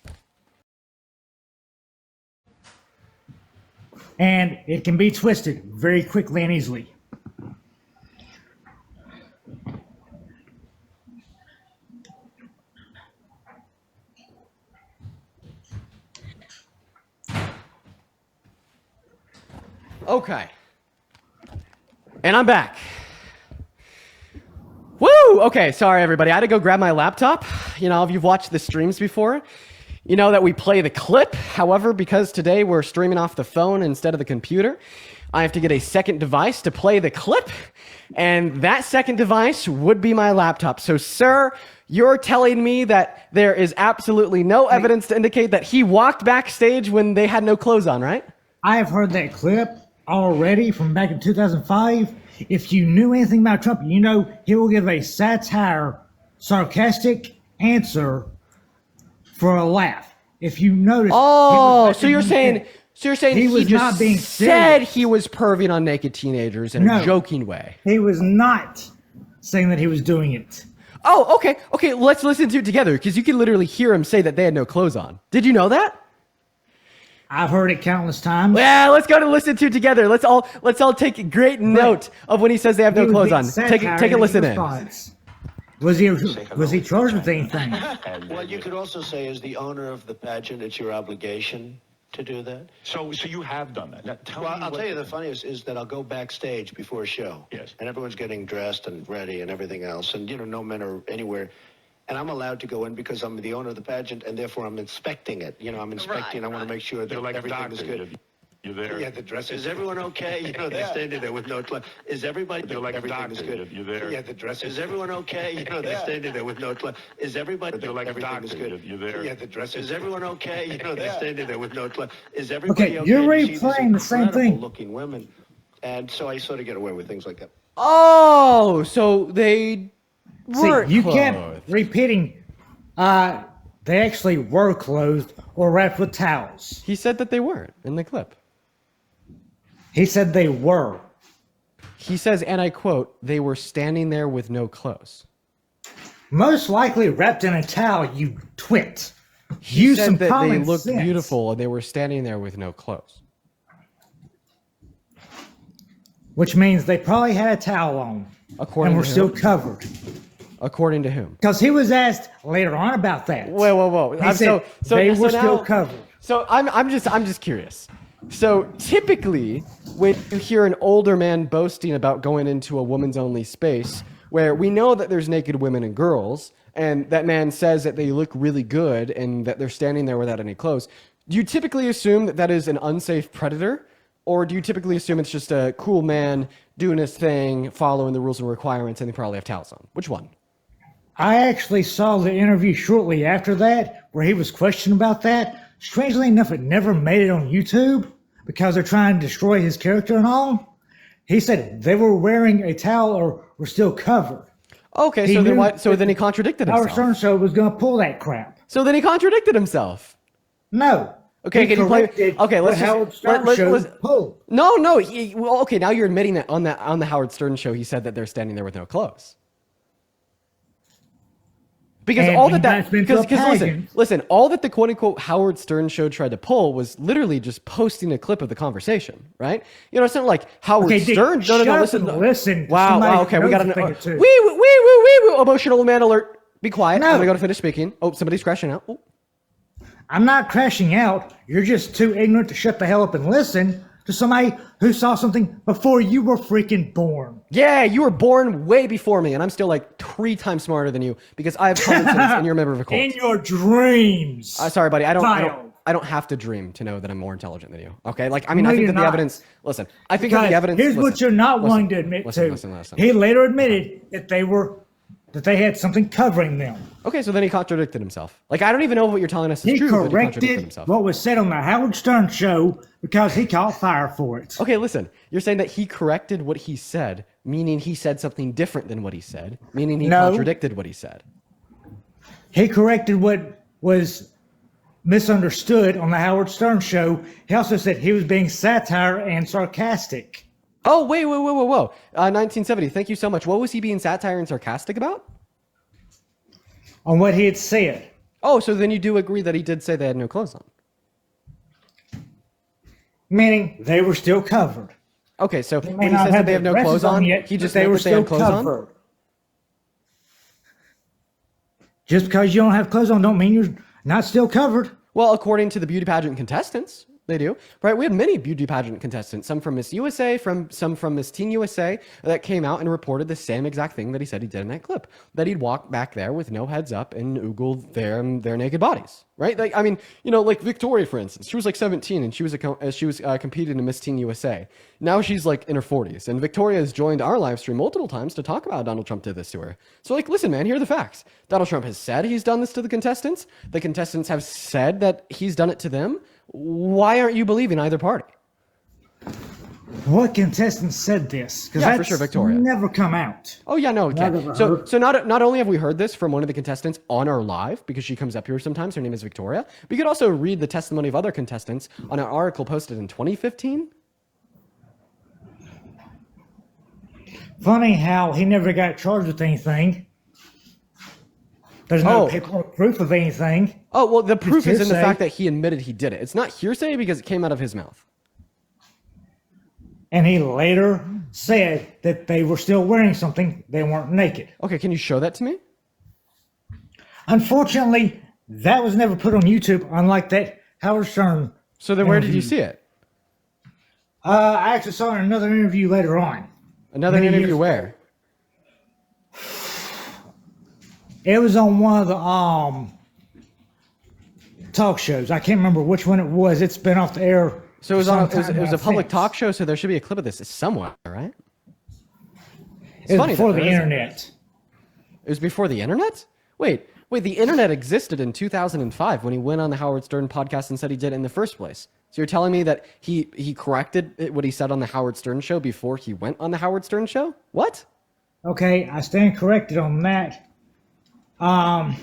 [SPEAKER 10] And it can be twisted very quickly and easily.
[SPEAKER 2] Okay. And I'm back. Woo! Okay, sorry everybody. I had to go grab my laptop. You know, if you've watched the streams before, you know that we play the clip. However, because today we're streaming off the phone instead of the computer, I have to get a second device to play the clip. And that second device would be my laptop. So, sir, you're telling me that there is absolutely no evidence to indicate that he walked backstage when they had no clothes on, right?
[SPEAKER 10] I have heard that clip already from back in 2005. If you knew anything about Trump, you know he will give a satire, sarcastic answer for a laugh. If you notice,
[SPEAKER 2] Oh, so you're saying
[SPEAKER 10] he was
[SPEAKER 2] just
[SPEAKER 10] not being
[SPEAKER 2] said
[SPEAKER 10] serious.
[SPEAKER 2] he was perving on naked teenagers in
[SPEAKER 10] No.
[SPEAKER 2] a joking way.
[SPEAKER 10] He was not saying that he was doing it.
[SPEAKER 2] Oh, okay. Okay, let's listen to it together because you can literally hear him say that they had no clothes on. Did you know that?
[SPEAKER 10] I've heard it countless times.
[SPEAKER 2] Yeah, let's go to listen to it together. Let's all take great note of when he says they have no
[SPEAKER 10] He was
[SPEAKER 2] clothes
[SPEAKER 10] being
[SPEAKER 2] on. Take
[SPEAKER 10] satire
[SPEAKER 2] a listen in.
[SPEAKER 10] response. Was he charged with anything?
[SPEAKER 11] Well, you could also say, as the owner of the pageant, it's your obligation to do that.
[SPEAKER 12] So you have done that. Now,
[SPEAKER 11] Well, I'll tell you the funniest is that I'll go backstage before a show.
[SPEAKER 12] Yes.
[SPEAKER 11] And everyone's getting dressed and ready and everything else. And, you know, no men are anywhere. And I'm allowed to go in because I'm the owner of the pageant and therefore I'm inspecting it. You know, I'm inspecting. I want to make sure that
[SPEAKER 12] You're like a
[SPEAKER 11] everything
[SPEAKER 12] doctor.
[SPEAKER 11] is good.
[SPEAKER 12] You're there.
[SPEAKER 11] Yeah, the dress. Is everyone okay? You know, they're standing there with no clothes. Is everybody?
[SPEAKER 12] You're like a
[SPEAKER 11] everything is
[SPEAKER 12] doctor.
[SPEAKER 11] good.
[SPEAKER 12] You're there.
[SPEAKER 11] Yeah, the dress. Is everyone okay? You know, they're standing there with no clothes. Is everybody?
[SPEAKER 12] You're like a
[SPEAKER 11] everything is
[SPEAKER 12] doctor.
[SPEAKER 11] good.
[SPEAKER 12] You're there.
[SPEAKER 11] Yeah, the dress. Is everyone okay? You know, they're standing there with no clothes. Is everybody okay?
[SPEAKER 10] You're
[SPEAKER 11] You see these
[SPEAKER 10] replaying the same thing.
[SPEAKER 11] incredible-looking women, and so I sort of get away with things like that.
[SPEAKER 2] Oh, so they
[SPEAKER 10] See,
[SPEAKER 2] weren't
[SPEAKER 10] you
[SPEAKER 2] clothed.
[SPEAKER 10] kept repeating, they actually were clothed or wrapped with towels.
[SPEAKER 2] He said that they weren't in the clip.
[SPEAKER 10] He said they were.
[SPEAKER 2] He says, and I quote, they were standing there with no clothes.
[SPEAKER 10] Most likely wrapped in a towel, you twit.
[SPEAKER 2] He
[SPEAKER 10] Use
[SPEAKER 2] said
[SPEAKER 10] some
[SPEAKER 2] that they
[SPEAKER 10] common
[SPEAKER 2] looked
[SPEAKER 10] sense.
[SPEAKER 2] beautiful and they were standing there with no clothes.
[SPEAKER 10] Which means they probably had a towel on
[SPEAKER 2] According
[SPEAKER 10] and were
[SPEAKER 2] to
[SPEAKER 10] still
[SPEAKER 2] whom?
[SPEAKER 10] covered.
[SPEAKER 2] According to whom?
[SPEAKER 10] Because he was asked later on about that.
[SPEAKER 2] Whoa.
[SPEAKER 10] He said they were still covered.
[SPEAKER 2] So I'm just curious. So typically, when you hear an older man boasting about going into a woman's only space, where we know that there's naked women and girls, and that man says that they look really good and that they're standing there without any clothes, do you typically assume that that is an unsafe predator? Or do you typically assume it's just a cool man doing his thing, following the rules and requirements, and they probably have towels on? Which one?
[SPEAKER 10] I actually saw the interview shortly after that where he was questioned about that. Strangely enough, it never made it on YouTube because they're trying to destroy his character and all. He said they were wearing a towel or were still covered.
[SPEAKER 2] Okay,
[SPEAKER 10] He
[SPEAKER 2] so then
[SPEAKER 10] knew
[SPEAKER 2] what? So then he contradicted
[SPEAKER 10] Our
[SPEAKER 2] himself.
[SPEAKER 10] Stern Show was going to pull that crap.
[SPEAKER 2] So then he contradicted himself.
[SPEAKER 10] No.
[SPEAKER 2] Okay,
[SPEAKER 10] He
[SPEAKER 2] can you play?
[SPEAKER 10] corrected
[SPEAKER 2] Okay, let's
[SPEAKER 10] what Howard
[SPEAKER 2] just
[SPEAKER 10] Stern showed pulled.
[SPEAKER 2] No. Well, okay, now you're admitting that on the Howard Stern show, he said that they're standing there with no clothes. Because
[SPEAKER 10] And
[SPEAKER 2] all
[SPEAKER 10] he
[SPEAKER 2] that
[SPEAKER 10] has been to a pageant.
[SPEAKER 2] listen, all that the quote unquote Howard Stern show tried to pull was literally just posting a clip of the conversation, right? You know, it's not like Howard
[SPEAKER 10] Okay,
[SPEAKER 2] Stern.
[SPEAKER 10] shut
[SPEAKER 2] No,
[SPEAKER 10] up
[SPEAKER 2] listen.
[SPEAKER 10] and listen.
[SPEAKER 2] Wow,
[SPEAKER 10] Somebody
[SPEAKER 2] okay, we
[SPEAKER 10] knows
[SPEAKER 2] got
[SPEAKER 10] a thing or
[SPEAKER 2] an
[SPEAKER 10] two.
[SPEAKER 2] wee, emotional man alert. Be quiet.
[SPEAKER 10] No.
[SPEAKER 2] I'm gonna go to finish speaking. Oh, somebody's crashing out. Oh.
[SPEAKER 10] I'm not crashing out. You're just too ignorant to shut the hell up and listen to somebody who saw something before you were freaking born.
[SPEAKER 2] Yeah, you were born way before me, and I'm still like 3 times smarter than you because I have common sense and you're a member of a cult.
[SPEAKER 10] In your dreams.
[SPEAKER 2] Sorry, buddy. I
[SPEAKER 10] Vile.
[SPEAKER 2] don't have to dream to know that I'm more intelligent than you. Okay, like I mean,
[SPEAKER 10] No,
[SPEAKER 2] I think
[SPEAKER 10] you're
[SPEAKER 2] that the
[SPEAKER 10] not.
[SPEAKER 2] evidence. Listen, I think that
[SPEAKER 10] Because
[SPEAKER 2] the evidence.
[SPEAKER 10] here's what
[SPEAKER 2] listen,
[SPEAKER 10] you're not
[SPEAKER 2] listen,
[SPEAKER 10] willing to admit
[SPEAKER 2] listen,
[SPEAKER 10] to.
[SPEAKER 2] Listen.
[SPEAKER 10] He later admitted that they had something covering them.
[SPEAKER 2] Okay, so then he contradicted himself. Like I don't even know what you're telling us is
[SPEAKER 10] He
[SPEAKER 2] true. But he contradicted
[SPEAKER 10] corrected
[SPEAKER 2] himself.
[SPEAKER 10] what was said on the Howard Stern show because he caught fire for it.
[SPEAKER 2] Okay, listen. You're saying that he corrected what he said, meaning he said something different than what he said, meaning he
[SPEAKER 10] No.
[SPEAKER 2] contradicted what he said.
[SPEAKER 10] He corrected what was misunderstood on the Howard Stern show. He also said he was being satire and sarcastic.
[SPEAKER 2] Oh, wait, whoa. 1970. Thank you so much. What was he being satire and sarcastic about?
[SPEAKER 10] On what he had said.
[SPEAKER 2] Oh, so then you do agree that he did say they had no clothes on.
[SPEAKER 10] Meaning they were still covered.
[SPEAKER 2] Okay, so
[SPEAKER 10] They
[SPEAKER 2] when
[SPEAKER 10] may
[SPEAKER 2] he
[SPEAKER 10] not
[SPEAKER 2] says that
[SPEAKER 10] have
[SPEAKER 2] they have
[SPEAKER 10] their
[SPEAKER 2] no clothes
[SPEAKER 10] dresses on
[SPEAKER 2] on,
[SPEAKER 10] yet,
[SPEAKER 2] he
[SPEAKER 10] but
[SPEAKER 2] just
[SPEAKER 10] they
[SPEAKER 2] meant
[SPEAKER 10] were
[SPEAKER 2] that they had
[SPEAKER 10] still
[SPEAKER 2] clothes on?
[SPEAKER 10] covered. Just because you don't have clothes on don't mean you're not still covered.
[SPEAKER 2] Well, according to the beauty pageant contestants, they do. Right? We had many beauty pageant contestants, some from Miss USA, some from Miss Teen USA, that came out and reported the same exact thing that he said he did in that clip. That he'd walk back there with no heads up and oogled their naked bodies. Right? Like, I mean, you know, like Victoria, for instance, she was like 17 and she was competing in Miss Teen USA. Now she's like in her 40s, and Victoria has joined our live stream multiple times to talk about how Donald Trump did this to her. So, like, listen, man, here are the facts. Donald Trump has said he's done this to the contestants. The contestants have said that he's done it to them. Why aren't you believing either party?
[SPEAKER 10] What contestant said this? Because
[SPEAKER 2] Yeah, for sure, Victoria.
[SPEAKER 10] never come out.
[SPEAKER 2] Oh yeah, no. Okay.
[SPEAKER 10] Never
[SPEAKER 2] So
[SPEAKER 10] heard.
[SPEAKER 2] so not only have we heard this from one of the contestants on our live, because she comes up here sometimes, her name is Victoria, we could also read the testimony of other contestants on an article posted in 2015.
[SPEAKER 10] Funny how he never got charged with anything. There's no paperwork proof of anything.
[SPEAKER 2] Oh, well, the proof is in the
[SPEAKER 10] hearsay.
[SPEAKER 2] fact that he admitted he did it. It's not hearsay because it came out of his mouth.
[SPEAKER 10] And he later said that they were still wearing something. They weren't naked.
[SPEAKER 2] Okay, can you show that to me?
[SPEAKER 10] Unfortunately, that was never put on YouTube, unlike that Howard Stern.
[SPEAKER 2] So then where did you
[SPEAKER 10] interview.
[SPEAKER 2] see it?
[SPEAKER 10] I actually saw it in another interview later on.
[SPEAKER 2] Another
[SPEAKER 10] Many
[SPEAKER 2] interview
[SPEAKER 10] years
[SPEAKER 2] where?
[SPEAKER 10] It was on one of the talk shows. I can't remember which one it was. It's been off the air.
[SPEAKER 2] So it was
[SPEAKER 10] for
[SPEAKER 2] on.
[SPEAKER 10] some
[SPEAKER 2] It
[SPEAKER 10] time
[SPEAKER 2] was
[SPEAKER 10] now,
[SPEAKER 2] a public
[SPEAKER 10] since.
[SPEAKER 2] talk show, so there should be a clip of this somewhere, right? It's
[SPEAKER 10] It was
[SPEAKER 2] funny
[SPEAKER 10] before
[SPEAKER 2] that
[SPEAKER 10] the
[SPEAKER 2] there isn't.
[SPEAKER 10] internet.
[SPEAKER 2] It was before the internet? Wait, the internet existed in 2005 when he went on the Howard Stern podcast and said he did it in the first place. So you're telling me that he corrected what he said on the Howard Stern show before he went on the Howard Stern show? What?
[SPEAKER 10] Okay, I stand corrected on that. I'm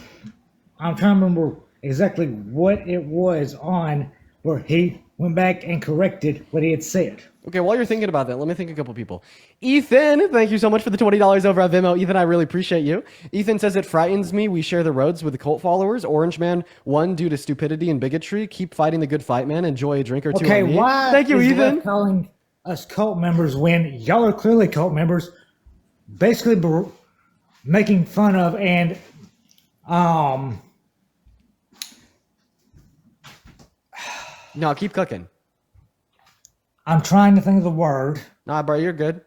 [SPEAKER 10] trying to remember exactly what it was on where he went back and corrected what he had said.
[SPEAKER 2] Okay, while you're thinking about that, let me think a couple people. Ethan, thank you so much for the $20 over at Venmo. Ethan, I really appreciate you. Ethan says, it frightens me. We share the roads with the cult followers. Orange Man, one, due to stupidity and bigotry. Keep fighting the good fight, man. Enjoy a drink or two
[SPEAKER 10] Okay,
[SPEAKER 2] on me.
[SPEAKER 10] why
[SPEAKER 2] Thank you,
[SPEAKER 10] is
[SPEAKER 2] Ethan.
[SPEAKER 10] Left calling us cult members when y'all are clearly cult members, basically making fun of and
[SPEAKER 2] No, keep cooking.
[SPEAKER 10] I'm trying to think of the word.
[SPEAKER 2] Nah, bro, you're good.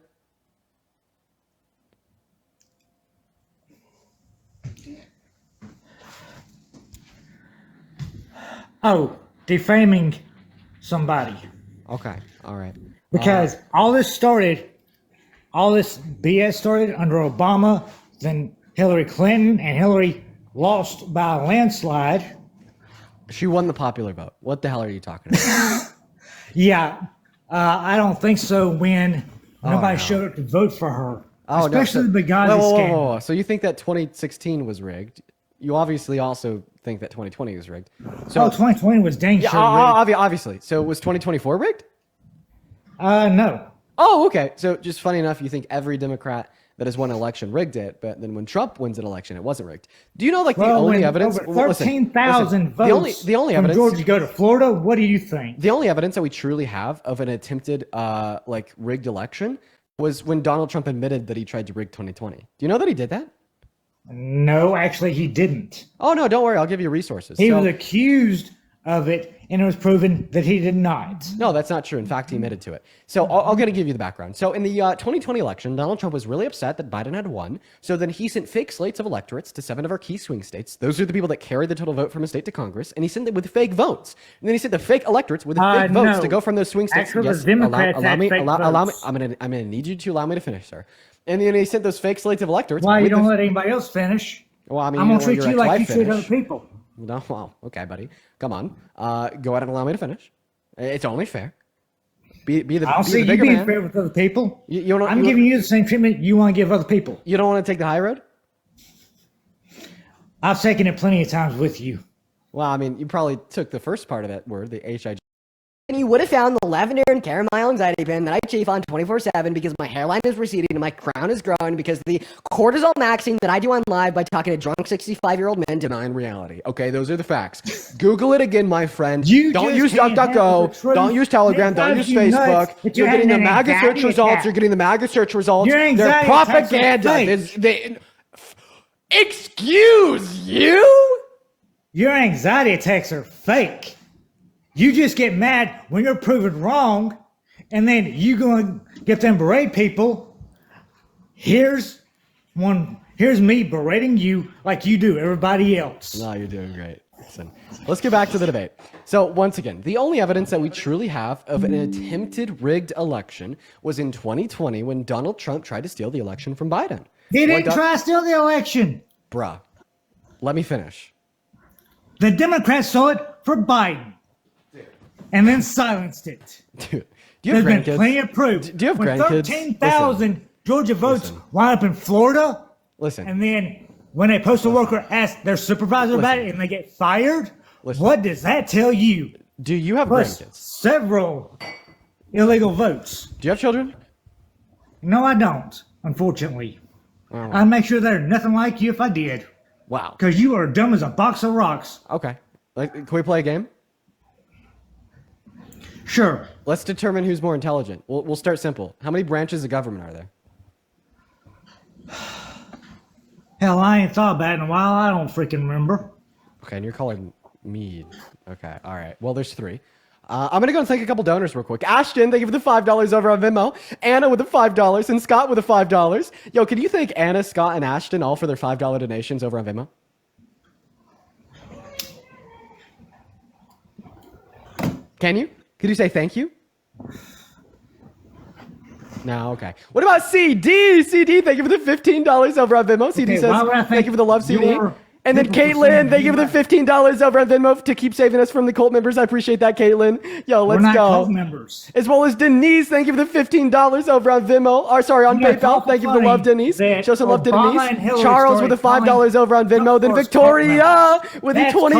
[SPEAKER 10] Oh, defaming somebody.
[SPEAKER 2] Okay, all right.
[SPEAKER 10] Because all this BS started under Obama, then Hillary Clinton, and Hillary lost by a landslide.
[SPEAKER 2] She won the popular vote. What the hell are you talking about?
[SPEAKER 10] Yeah, I don't think so when nobody
[SPEAKER 2] no.
[SPEAKER 10] showed up to vote for her.
[SPEAKER 2] Oh,
[SPEAKER 10] Especially
[SPEAKER 2] no,
[SPEAKER 10] the Benghazi scandal.
[SPEAKER 2] So you think that 2016 was rigged? You obviously also think that 2020 was rigged.
[SPEAKER 10] So 2020 was dang
[SPEAKER 2] yeah,
[SPEAKER 10] sure rigged.
[SPEAKER 2] obviously. So was 2024 rigged?
[SPEAKER 10] No.
[SPEAKER 2] Oh, okay. So just funny enough, you think every Democrat that has won an election rigged it, but then when Trump wins an election, it wasn't rigged. Do you know like the only evidence?
[SPEAKER 10] Over 13,000 votes
[SPEAKER 2] the only
[SPEAKER 10] from
[SPEAKER 2] evidence,
[SPEAKER 10] Georgia go to Florida. What do you think?
[SPEAKER 2] the only evidence that we truly have of an attempted like rigged election was when Donald Trump admitted that he tried to rig 2020. Do you know that he did that?
[SPEAKER 10] No, actually, he didn't.
[SPEAKER 2] Oh no, don't worry. I'll give you resources.
[SPEAKER 10] He was accused of it, and it was proven that he did not.
[SPEAKER 2] No, that's not true. In fact, he admitted to it. So I'm going to give you the background. So in the 2020 election, Donald Trump was really upset that Biden had won. So then he sent fake slates of electorates to 7 of our key swing states. Those are the people that carry the total vote from a state to Congress. And he sent them with fake votes. And then he sent the fake electorates with the fake votes to go from those swing states.
[SPEAKER 10] Actually, Democrats
[SPEAKER 2] allow me.
[SPEAKER 10] had fake
[SPEAKER 2] Allow me.
[SPEAKER 10] votes.
[SPEAKER 2] I'm going to need you to allow me to finish, sir. And then he sent those fake slates of electorates.
[SPEAKER 10] Why you don't let anybody else finish?
[SPEAKER 2] Well, I mean,
[SPEAKER 10] I'm
[SPEAKER 2] you
[SPEAKER 10] gonna
[SPEAKER 2] know,
[SPEAKER 10] treat
[SPEAKER 2] your
[SPEAKER 10] you like you
[SPEAKER 2] ex-wife
[SPEAKER 10] treat other
[SPEAKER 2] finish.
[SPEAKER 10] people.
[SPEAKER 2] No, well, okay, buddy. Come on. Go ahead and allow me to finish. It's only fair. Be the
[SPEAKER 10] I don't see you
[SPEAKER 2] bigger
[SPEAKER 10] being
[SPEAKER 2] man.
[SPEAKER 10] fair with other people.
[SPEAKER 2] You
[SPEAKER 10] I'm giving you the same treatment you want to give other people.
[SPEAKER 2] You don't want to take the high road?
[SPEAKER 10] I've taken it plenty of times with you.
[SPEAKER 2] Well, I mean, you probably took the first part of that word, the H-I-G.
[SPEAKER 13] And you would have found the lavender and chamomile anxiety pen that I chafe on 24/7 because my hairline is receding and my crown is growing because the cortisol maxing that I do on live by talking to drunk 65-year-old men
[SPEAKER 2] Denying reality. Okay, those are the facts. Google it again, my friend.
[SPEAKER 10] You
[SPEAKER 2] don't
[SPEAKER 10] just
[SPEAKER 2] use
[SPEAKER 10] can't handle the
[SPEAKER 2] DuckDuckGo.
[SPEAKER 10] truth.
[SPEAKER 2] Don't use Telegram.
[SPEAKER 10] It
[SPEAKER 2] Don't
[SPEAKER 10] drives
[SPEAKER 2] use
[SPEAKER 10] you nuts
[SPEAKER 2] Facebook.
[SPEAKER 10] that
[SPEAKER 2] You're
[SPEAKER 10] you're
[SPEAKER 2] getting the
[SPEAKER 10] having an
[SPEAKER 2] MAGA search
[SPEAKER 10] anxiety
[SPEAKER 2] results.
[SPEAKER 10] attack.
[SPEAKER 2] You're getting the MAGA search results.
[SPEAKER 10] Your
[SPEAKER 2] They're
[SPEAKER 10] anxiety attacks are
[SPEAKER 2] propaganda.
[SPEAKER 10] fake.
[SPEAKER 2] Excuse you?
[SPEAKER 10] Your anxiety attacks are fake. You just get mad when you're proven wrong, and then you go and get them berate people. Here's me berating you like you do everybody else.
[SPEAKER 2] No, you're doing great. Listen, let's get back to the debate. So once again, the only evidence that we truly have of an attempted rigged election was in 2020 when Donald Trump tried to steal the election from Biden.
[SPEAKER 10] He didn't try to steal the election.
[SPEAKER 2] Bruh, let me finish.
[SPEAKER 10] The Democrats saw it for Biden and then silenced it.
[SPEAKER 2] Dude, do you have
[SPEAKER 10] There's
[SPEAKER 2] grandkids?
[SPEAKER 10] been plenty of proof.
[SPEAKER 2] Do you have
[SPEAKER 10] when
[SPEAKER 2] grandkids?
[SPEAKER 10] 13,000 Georgia votes wind up in Florida,
[SPEAKER 2] Listen.
[SPEAKER 10] and then when a postal worker asks their supervisor about it and they get fired, what does that tell you?
[SPEAKER 2] Do you have
[SPEAKER 10] Plus,
[SPEAKER 2] grandkids?
[SPEAKER 10] several illegal votes.
[SPEAKER 2] Do you have children?
[SPEAKER 10] No, I don't, unfortunately.
[SPEAKER 2] Oh.
[SPEAKER 10] I'd make sure they're nothing like you if I did.
[SPEAKER 2] Wow.
[SPEAKER 10] Because you are dumb as a box of rocks.
[SPEAKER 2] Okay. Like, can we play a game?
[SPEAKER 10] Sure.
[SPEAKER 2] Let's determine who's more intelligent. We'll start simple. How many branches of government are there?
[SPEAKER 10] Hell, I ain't thought about it in a while. I don't freaking remember.
[SPEAKER 2] Okay, and you're calling me. Okay, all right. Well, there's 3. I'm going to go and thank a couple donors real quick. Ashton, thank you for the $5 over on Venmo. Anna with the $5 and Scott with the $5. Yo, can you thank Anna, Scott, and Ashton all for their $5 donations over on Venmo? Can you? Could you say thank you? No, okay. What about CD? CD, thank you for the $15 over on Venmo. CD
[SPEAKER 10] Okay, why would I
[SPEAKER 2] says, thank you for the love, CD.
[SPEAKER 10] your
[SPEAKER 2] And then
[SPEAKER 10] people for
[SPEAKER 2] Caitlin,
[SPEAKER 10] saying
[SPEAKER 2] thank you for the $15 over on Venmo to keep saving us from the cult members. I appreciate that, Caitlin. Yo, let's
[SPEAKER 10] We're not
[SPEAKER 2] go.
[SPEAKER 10] cult members.
[SPEAKER 2] As well as Denise, thank you for the $15 over on Venmo. Or sorry, on
[SPEAKER 10] You know, it's
[SPEAKER 2] PayPal.
[SPEAKER 10] awful
[SPEAKER 2] Thank you for the
[SPEAKER 10] funny
[SPEAKER 2] love, Denise.
[SPEAKER 10] that
[SPEAKER 2] Show some love to
[SPEAKER 10] Obama
[SPEAKER 2] Denise.
[SPEAKER 10] and Hillary
[SPEAKER 2] Charles with the
[SPEAKER 10] started
[SPEAKER 2] $5 over on Venmo. Then
[SPEAKER 10] Trump
[SPEAKER 2] Victoria with the
[SPEAKER 10] That's
[SPEAKER 2] $20
[SPEAKER 10] cult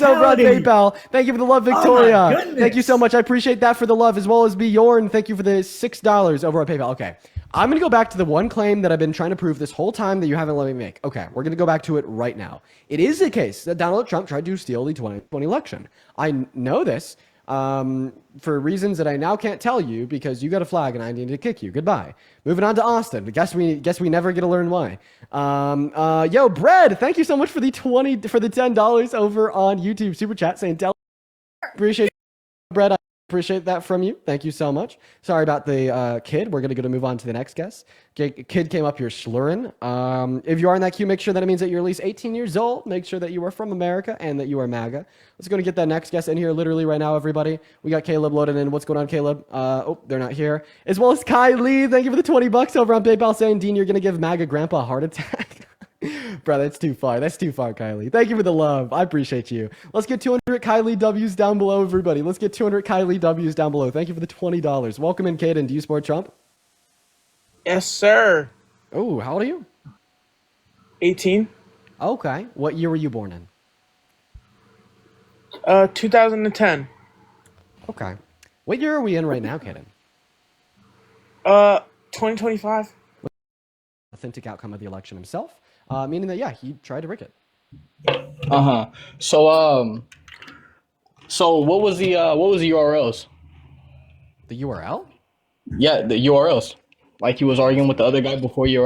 [SPEAKER 2] over on
[SPEAKER 10] mentality.
[SPEAKER 2] PayPal. Thank you for the love,
[SPEAKER 10] Oh my
[SPEAKER 2] Victoria.
[SPEAKER 10] goodness.
[SPEAKER 2] Thank you so much. I appreciate that for the love, as well as Bjorn. Thank you for the $6 over on PayPal. Okay. I'm going to go back to the one claim that I've been trying to prove this whole time that you haven't let me make. Okay, we're going to go back to it right now. It is the case that Donald Trump tried to steal the 2020 election. I know this for reasons that I now can't tell you because you got a flag and I need to kick you. Goodbye. Moving on to Austin. Guess we never get to learn why. Yo, Bread, thank you so much for the $10 over on YouTube Super Chat saying tell. Appreciate it, Bread. I appreciate that from you. Thank you so much. Sorry about the kid. We're going to move on to the next guest. Kid came up here slurring. If you are in that queue, make sure that it means that you're at least 18 years old. Make sure that you are from America and that you are MAGA. Let's go and get that next guest in here literally right now, everybody. We got Caleb loaded in. What's going on, Caleb? Oh, they're not here. As well as Kylie. Thank you for the $20 over on PayPal saying, Dean, you're going to give MAGA grandpa a heart attack. Bro, that's too far. That's too far, Kylie. Thank you for the love. I appreciate you. Let's get 200 Kylie W's down below, everybody. Let's get 200 Kylie W's down below. Thank you for the $20. Welcome in, Caden. Do you support Trump?
[SPEAKER 14] Yes, sir.
[SPEAKER 2] Oh, how old are you?
[SPEAKER 14] 18.
[SPEAKER 2] Okay. What year were you born in?
[SPEAKER 14] 2010.
[SPEAKER 2] Okay. What year are we in right now, Kaden?
[SPEAKER 14] 2025.
[SPEAKER 2] Authentic outcome of the election himself, meaning that, yeah, he tried to rig it.
[SPEAKER 15] So what was the URLs?
[SPEAKER 2] The URL?
[SPEAKER 15] Yeah, the URLs. Like he was arguing with the other guy before your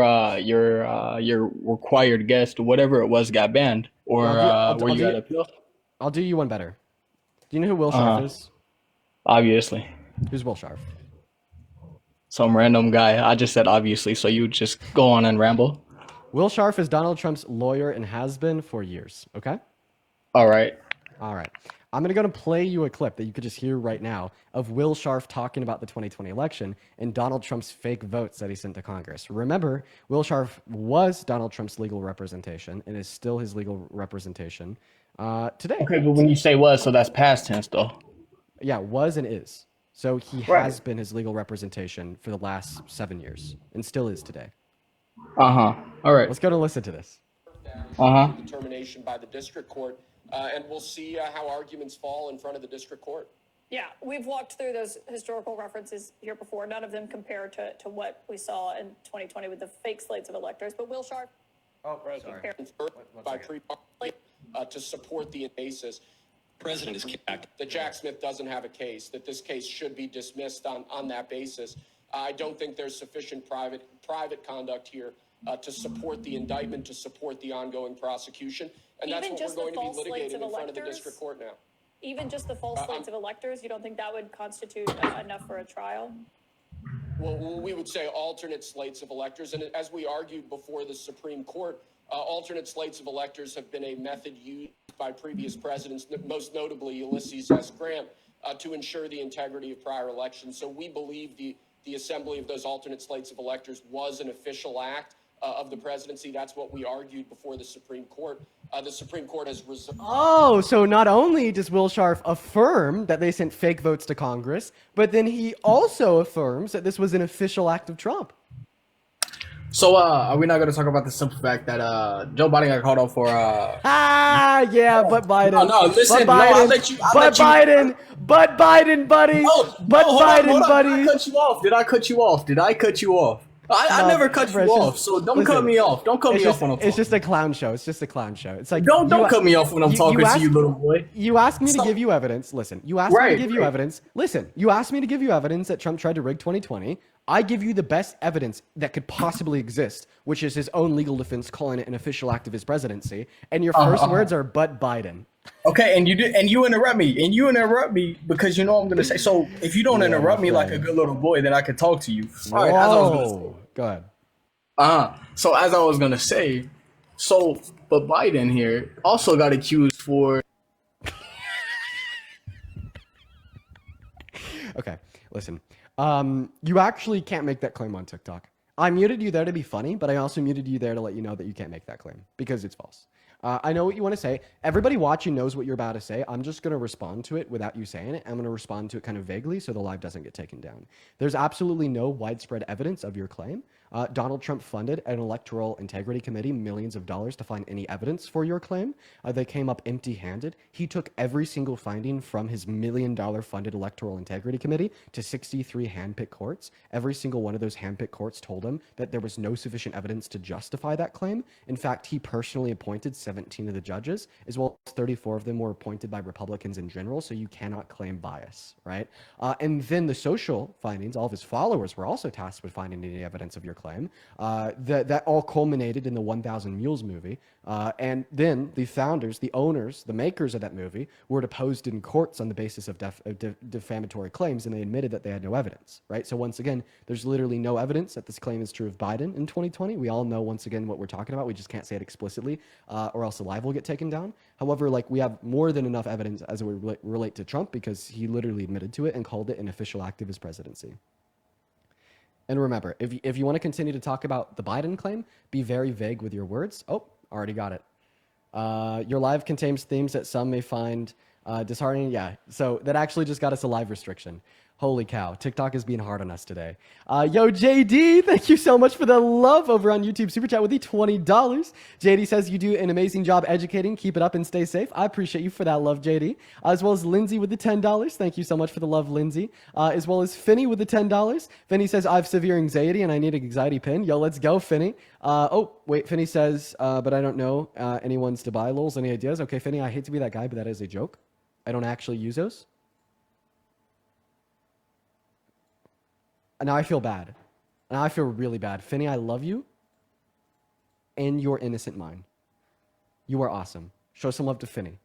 [SPEAKER 15] required guest, whatever it was, got banned, or were you got appeal?
[SPEAKER 2] I'll do you one better. Do you know who Will Sharf is?
[SPEAKER 15] Obviously.
[SPEAKER 2] Who's Will Sharf?
[SPEAKER 15] Some random guy. I just said obviously, so you just go on and ramble.
[SPEAKER 2] Will Sharf is Donald Trump's lawyer and has been for years. Okay.
[SPEAKER 15] All right.
[SPEAKER 2] I'm going to play you a clip that you could just hear right now of Will Sharf talking about the 2020 election and Donald Trump's fake votes that he sent to Congress. Remember, Will Sharf was Donald Trump's legal representation and is still his legal representation today.
[SPEAKER 15] Okay, but when you say was, so that's past tense, though.
[SPEAKER 2] Yeah, was and is. So he has been his legal representation for the last 7 years and still is today.
[SPEAKER 15] All right.
[SPEAKER 2] Let's go to listen to this.
[SPEAKER 16] Determination by the district court, and we'll see how arguments fall in front of the district court.
[SPEAKER 17] Yeah, we've walked through those historical references here before. None of them compare to what we saw in 2020 with the fake slates of electors. But Will Sharf,
[SPEAKER 16] by to support the basis.
[SPEAKER 18] President is
[SPEAKER 16] that Jack Smith doesn't have a case, that this case should be dismissed on that basis. I don't think there's sufficient private conduct here to support the indictment, to support the ongoing prosecution. And that's what we're going to be litigating in front of the district court now.
[SPEAKER 17] Even just the false slates of electors, you don't think that would constitute enough for a trial?
[SPEAKER 16] Well, we would say alternate slates of electors. And as we argued before the Supreme Court, alternate slates of electors have been a method used by previous presidents, most notably Ulysses S. Grant, to ensure the integrity of prior elections. So we believe the assembly of those alternate slates of electors was an official act of the presidency. That's what we argued before the Supreme Court. The Supreme Court has reserved.
[SPEAKER 2] Oh, so not only does Will Sharf affirm that they sent fake votes to Congress, but then he also affirms that this was an official act of Trump.
[SPEAKER 15] So, are we not going to talk about the simple fact that Joe Biden got called out for?
[SPEAKER 2] Yeah, but Biden.
[SPEAKER 15] No, listen,
[SPEAKER 2] but Biden,
[SPEAKER 15] I'll let you.
[SPEAKER 2] But Biden, buddy.
[SPEAKER 15] Biden, buddy. Did I cut you off? I never cut you off, so don't cut me off. Don't cut me off when I'm talking.
[SPEAKER 2] It's just a clown show. It's like
[SPEAKER 15] don't cut me off when I'm talking to you, little boy.
[SPEAKER 2] You asked me to give you evidence. Listen, you asked me to give you evidence. Listen, you asked me to give you evidence that Trump tried to rig 2020. I give you the best evidence that could possibly exist, which is his own legal defense calling it an official act of his presidency. And your first words are "but Biden."
[SPEAKER 15] Okay, and you interrupt me, because you know what I'm gonna say. So if you don't interrupt me like a good little boy, then I can talk to you. All right, as I was gonna say.
[SPEAKER 2] Go ahead.
[SPEAKER 15] So as I was gonna say, but Biden here also got accused for.
[SPEAKER 2] Okay, listen. You actually can't make that claim on TikTok. I muted you there to be funny, but I also muted you there to let you know that you can't make that claim because it's false. I know what you want to say. Everybody watching knows what you're about to say. I'm just going to respond to it without you saying it. I'm going to respond to it kind of vaguely so the live doesn't get taken down. There's absolutely no widespread evidence of your claim. Donald Trump funded an electoral integrity committee millions of dollars to find any evidence for your claim. They came up empty-handed. He took every single finding from his $1 million funded electoral integrity committee to 63 handpicked courts. Every single one of those handpicked courts told him that there was no sufficient evidence to justify that claim. In fact, he personally appointed 17 of the judges, as well as 34 of them were appointed by Republicans in general, so you cannot claim bias, right? And then the social findings, all of his followers were also tasked with finding any evidence of your claim. That all culminated in the 1,000 Mules movie. And then the founders, the owners, the makers of that movie were deposed in courts on the basis of defamatory claims, and they admitted that they had no evidence, right? So once again, there's literally no evidence that this claim is true of Biden in 2020. We all know, once again, what we're talking about. We just can't say it explicitly, or else the live will get taken down. However, we have more than enough evidence as it would relate to Trump, because he literally admitted to it and called it an official act of his presidency. And remember, if you want to continue to talk about the Biden claim, be very vague with your words. Oh, already got it. Your live contains themes that some may find disheartening. Yeah, so that actually just got us a live restriction. Holy cow. TikTok is being hard on us today. Yo, JD, thank you so much for the love over on YouTube Super Chat with the $20. JD says you do an amazing job educating. Keep it up and stay safe. I appreciate you for that love, JD. As well as Lindsay with the $10. Thank you so much for the love, Lindsay. As well as Finney with the $10. Finney says, I have severe anxiety and I need an anxiety pin. Yo, let's go, Finney. Oh, wait, Finney says, but I don't know anyone's to buy. Lols, any ideas? Okay, Finney, I hate to be that guy, but that is a joke. I don't actually use those. Now I feel bad. Now I feel really bad. Finney, I love you. And your innocent mind. You are awesome. Show some love to Finney.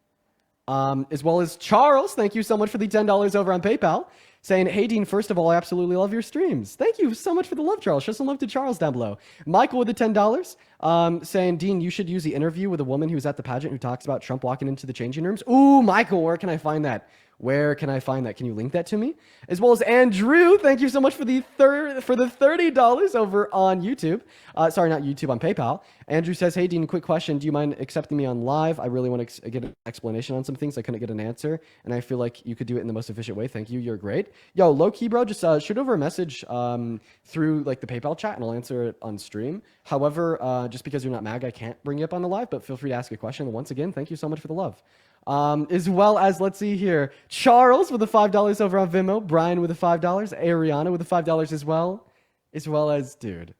[SPEAKER 2] As well as Charles, thank you so much for the $10 over on PayPal. Saying, hey, Dean, first of all, I absolutely love your streams. Thank you so much for the love, Charles. Show some love to Charles down below. Michael with the $10. Saying, Dean, you should use the interview with a woman who's at the pageant who talks about Trump walking into the changing rooms. Ooh, Michael, where can I find that? Where can I find that? Can you link that to me? As well as Andrew, thank you so much for the $30 over on YouTube. Sorry, not YouTube, on PayPal. Andrew says, hey, Dean, quick question. Do you mind accepting me on live? I really want to get an explanation on some things. I couldn't get an answer, and I feel like you could do it in the most efficient way. Thank you. You're great. Yo, low-key, bro, just shoot over a message through like the PayPal chat, and I'll answer it on stream. However, just because you're not Maga, I can't bring you up on the live, but feel free to ask a question. And once again, thank you so much for the love. As well as, let's see here, Charles with the $5 over on Venmo, Brian with the $5, Ariana with the $5 as well as, dude,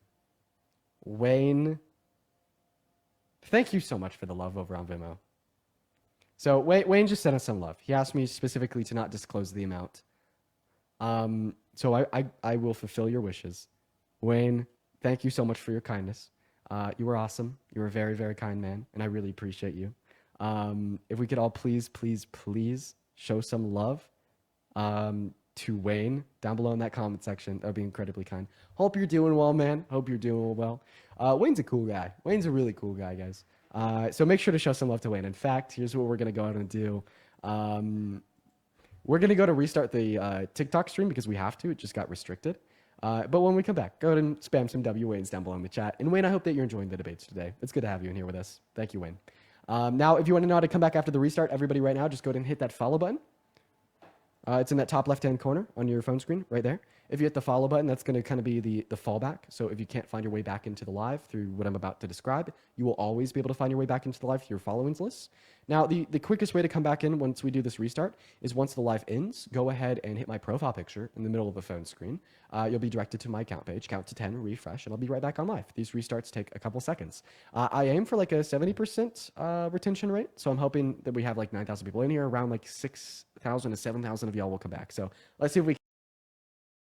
[SPEAKER 2] Wayne. Thank you so much for the love over on Venmo. So Wayne just sent us some love. He asked me specifically to not disclose the amount. So I will fulfill your wishes. Wayne, thank you so much for your kindness. You were awesome. You were a very, very kind man, and I really appreciate you. If we could all please show some love to Wayne down below in that comment section, that would be incredibly kind. Hope you're doing well, man. Hope you're doing well. Wayne's a cool guy. Wayne's a really cool guy, guys. So make sure to show some love to Wayne. In fact, here's what we're going to go ahead and do. We're going to go to restart the TikTok stream because we have to. It just got restricted. But when we come back, go ahead and spam some W Waynes down below in the chat. And Wayne, I hope that you're enjoying the debates today. It's good to have you in here with us. Thank you, Wayne. Now, if you want to know how to come back after the restart, everybody right now, just go ahead and hit that follow button. It's in that top left-hand corner on your phone screen right there. If you hit the follow button, that's going to kind of be the fallback. So if you can't find your way back into the live through what I'm about to describe, you will always be able to find your way back into the live through your followings list. Now, the quickest way to come back in once we do this restart is once the live ends, go ahead and hit my profile picture in the middle of the phone screen. You'll be directed to my account page, count to 10, refresh, and I'll be right back on live. These restarts take a couple seconds. I aim for like a 70% retention rate, so I'm hoping that we have like 9,000 people in here, around like 6,000 to 7,000 of y'all will come back. So let's see if we